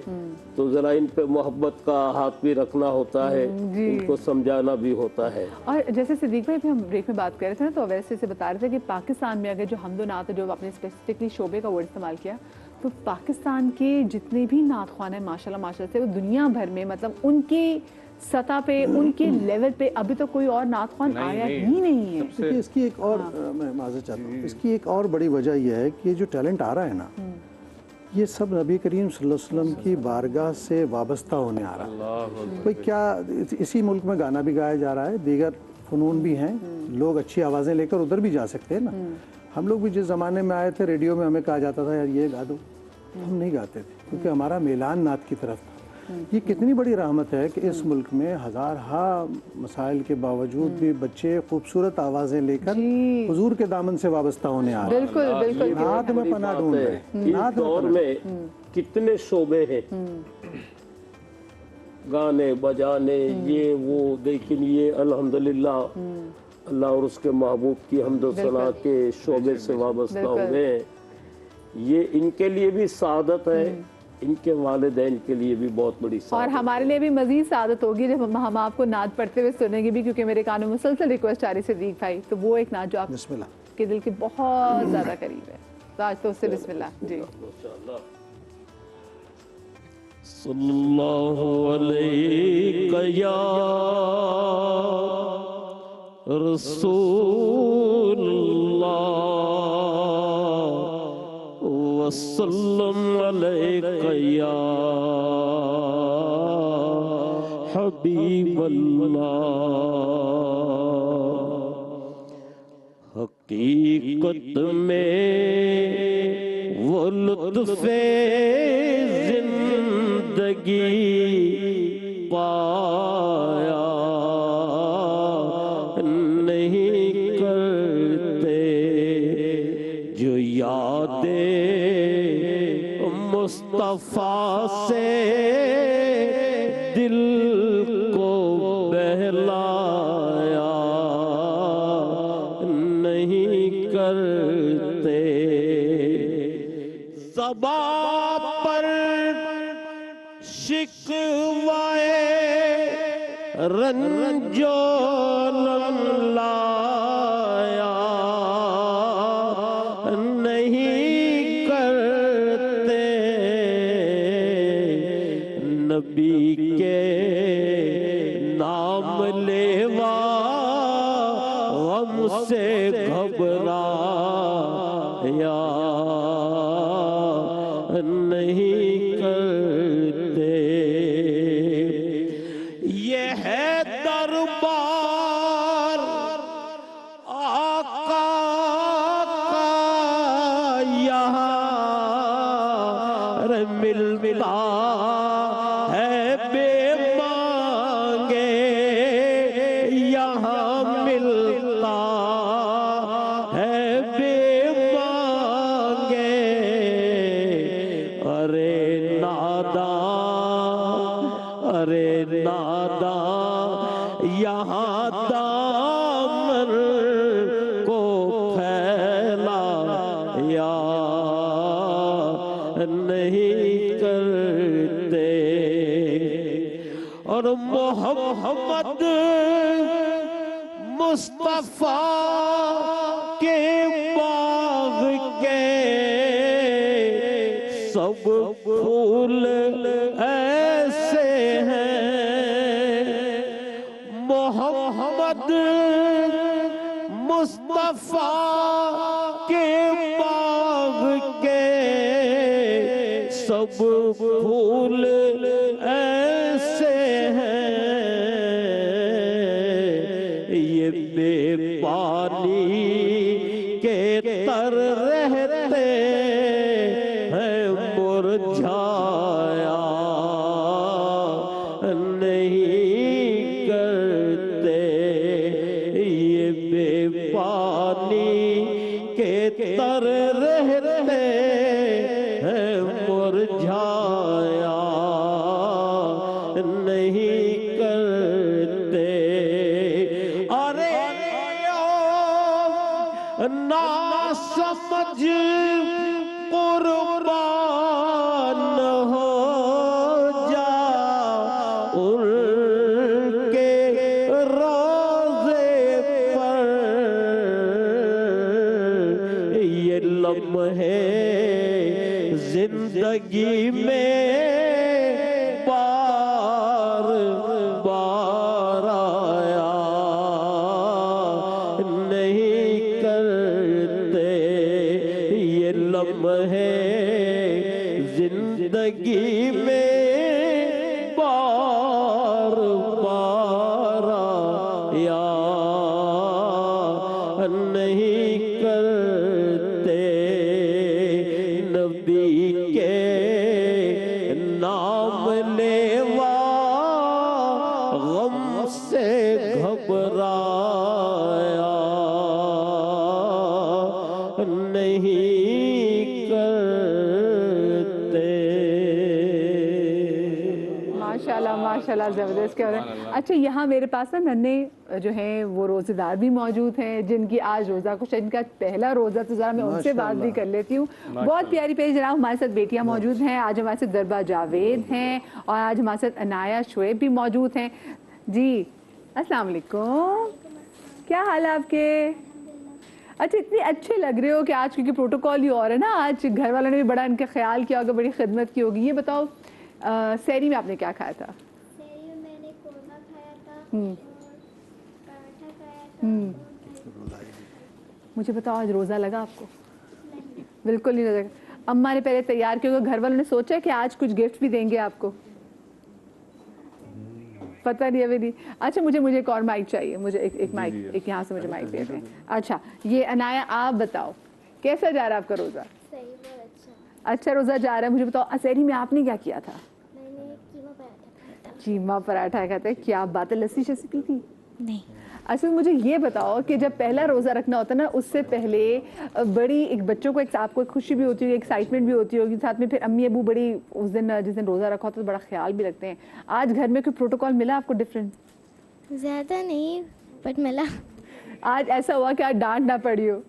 تو ذرا ان پہ محبت کا ہاتھ بھی رکھنا ہوتا ہے, ان کو سمجھانا بھی ہوتا ہے. اور جیسے صدیق بھائی بھی ہم بریک میں بات کر رہے تھے نا, تو ویسے سے بتا رہے تھے کہ پاکستان میں اگر جو حمد و نعت جو آپ نے اسپیسیفکلی شعبے کا ورڈ استعمال کیا, تو پاکستان کے جتنے بھی نعت خوان ہیں ماشاءاللہ سے, وہ دنیا بھر میں مطلب ان کی سطح پہ, ان کے لیول پہ ابھی تو کوئی اور نعت خوان آیا ہی نہیں ہے. اس کی ایک اور, میں معذرت چاہتا ہوں, اس کی ایک اور بڑی وجہ یہ ہے کہ یہ جو ٹیلنٹ آ رہا ہے نا, یہ سب نبی کریم صلی اللہ علیہ وسلم کی بارگاہ سے وابستہ ہونے آ رہا ہے. کوئی کیا اسی ملک میں گانا بھی گایا جا رہا ہے, دیگر فنون بھی ہیں, لوگ اچھی آوازیں لے کر ادھر بھی جا سکتے ہیں نا. ہم لوگ بھی جس زمانے میں آئے تھے ریڈیو میں ہمیں کہا جاتا تھا یار یہ گا دو, ہم نہیں گاتے تھے کیونکہ ہمارا میلان نعت کی طرف تھا. یہ کتنی بڑی رحمت ہے کہ اس ملک میں ہزارہا مسائل کے باوجود بھی بچے خوبصورت آوازیں لے کر حضور کے دامن سے وابستہ ہونے آ رہے ہیں. بالکل, نعت میں پناہ ڈھونڈ رہے ہیں. اس دور میں کتنے شعبے ہیں, گانے بجانے یہ وہ, لیکن یہ الحمدللہ اللہ اور اس کے محبوب کی حمد و ثنا کے شعبے سے وابستہ ہوئے ہیں. یہ ان کے لیے بھی سعادت ہے, ان کے والدین کے لیے بھی بہت بڑی سعادت, اور ہمارے لیے بھی مزید سعادت ہوگی جب ہم آپ کو نعت پڑھتے ہوئے سنیں گے بھی, کیونکہ میرے کانوں میں مسلسل ریکویسٹ آ رہی ہے صدیق بھائی, تو وہ ایک نعت جو آپ کے دل کے بہت زیادہ قریب ہے, تو آج تو اس سے بسم اللہ. جی صلی اللہ علیہ یا رسول اللہ وسلم علیک یا حبیب اللہ. حقیقت میں وہ لطف زندگی پایا نہیں کرتے جو یادیں مصطفیٰ سے دل کو بہلایا نہیں کرتے صبا پر شکوائے رنج و لایا نہیں کرتے نبی کے نام لیوا غم سے گھبرایا نہیں کرتے یہ ہے دربار آقا کا یہاں ملتا ہے بے مانگے یہاں ملتا ہے بے مانگے ارے ناداں یہاں دامن کو پھیلایا نہیں کرتے اور محمد مصطفیٰ کے باغ کے سب پھول ایسے ہیں محمد مصطفیٰ کے باغ کے سب پھول ایسے ہیں یہ بے پانی کے تر رہتے ہیں مرجھایا نہیں کرتے یہ بے پانی کے تر رہتے ہیں مرجھایا نہیں کرتے ارے نا سمجھ قربان ہو جا ان کے روزے پر یہ لمحے زندگی میں بار بار آیا نہیں کرتے یہ لمحے زندگی میں بار بار آیا نہیں کرتے نبی کے نام لیوا غم سے گھبرایا نہیں کرتے ماشاءاللہ ماشاءاللہ زبردست کیا ہو رہا ہے. اچھا یہاں میرے پاس نا ننے جو ہیں وہ روزے دار بھی موجود ہیں جن کی آج روزہ کچھ ان کا پہلا روزہ تو ذرا میں ان سے بات بھی کر لیتی ہوں. بہت پیاری پیاری جناب ہمارے ساتھ بیٹیاں موجود ہیں. آج ہمارے ساتھ دربا جاوید ہیں اور آج ہمارے ساتھ عنایا شعیب بھی موجود ہیں. جی السلام علیکم, کیا حال ہے آپ کے؟ اچھا اتنے اچھے لگ رہے ہو کہ آج کیونکہ پروٹوکول ہی اور ہے نا, آج گھر والوں نے بھی بڑا ان کا خیال کیا ہوگا, بڑی خدمت کی ہوگی. یہ بتاؤ سحری میں آپ نے کیا کھایا تھا؟ سحری میں نے قورمہ کھایا تھا اور پراٹھا کھایا تھا. مجھے بتاؤ آج روزہ لگا آپ کو؟ بالکل نہیں لگا. اماں نے پہلے تیار کیا ہوگا, گھر والوں نے سوچا کہ آج کچھ گفٹ بھی دیں گے آپ کو؟ پتہ نہیں ابھی نہیں. اچھا مجھے ایک اور مائک چاہیے, مجھے ایک مائک, ایک یہاں سے مجھے مائک دے دیں. اچھا یہ عنایا آپ بتاؤ کیسا جا رہا ہے آپ کا روزہ؟ صحیح, بہت اچھا. اچھا روزہ جا رہا ہے. مجھے بتاؤ سحری میں آپ نے کیا کیا تھا؟ میں نے قیمہ پراٹھا کھایا تھا. قیمہ پراٹھا کھاتے ہیں, کیا بات ہے. لسی شسی پی تھی؟ نہیں. اصل مجھے یہ بتاؤ کہ جب پہلا روزہ رکھنا ہوتا ہے نا اس سے پہلے بڑی ایک بچوں کو ایک آپ کو خوشی بھی ہوتی ہوگی ایکسائٹمنٹ بھی ہوتی ہوگی ساتھ میں پھر امی ابو بڑی اس دن جس دن روزہ رکھا ہوتا ہے تو بڑا خیال بھی رکھتے ہیں. آج گھر میں کوئی پروٹوکول ملا آپ کو ڈفرینٹ؟ زیادہ نہیں بٹ ملا. آج ایسا ہوا کہ آج ڈانٹ نہ پڑی ہو؟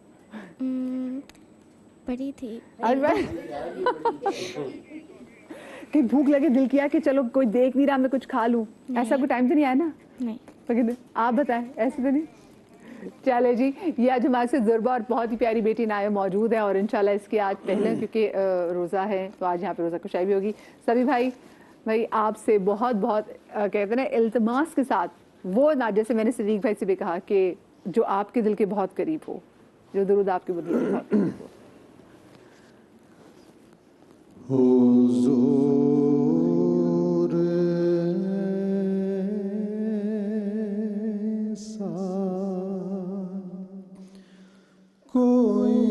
پڑی تھی. کہ بھوک لگے دل کیا کہ چلو کوئی دیکھ نہیں رہا میں کچھ کھا لوں, ایسا کوئی ٹائم تو نہیں آیا نا؟ نہیں. آپ بتائیں ایسے تو نہیں؟ چلے جی, یہ آج ہمارے سے ضربہ اور بہت ہی پیاری بیٹی نایا موجود ہے اور انشاءاللہ اس کی آج پہلے کیونکہ روزہ ہے تو آج یہاں پہ روزہ کشائی بھی ہوگی. سبھی بھائی آپ سے بہت بہت کہتے ہیں نا التماس کے ساتھ وہ نہ جیسے میں نے صدیق بھائی سے بھی کہا کہ جو آپ کے دل کے بہت قریب ہو, جو درود آپ کے دل کے بہت قریب ہو. حضور سا کوئی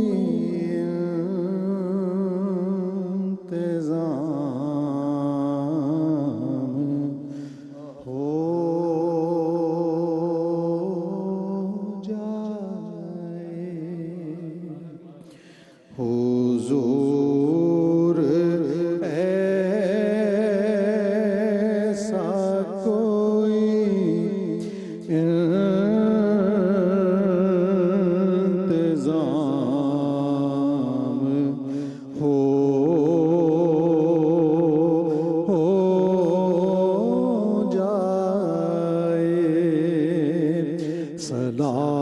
انتظام ہو جائے حضور ایسا کوئی انتظام ہو جائے. سلام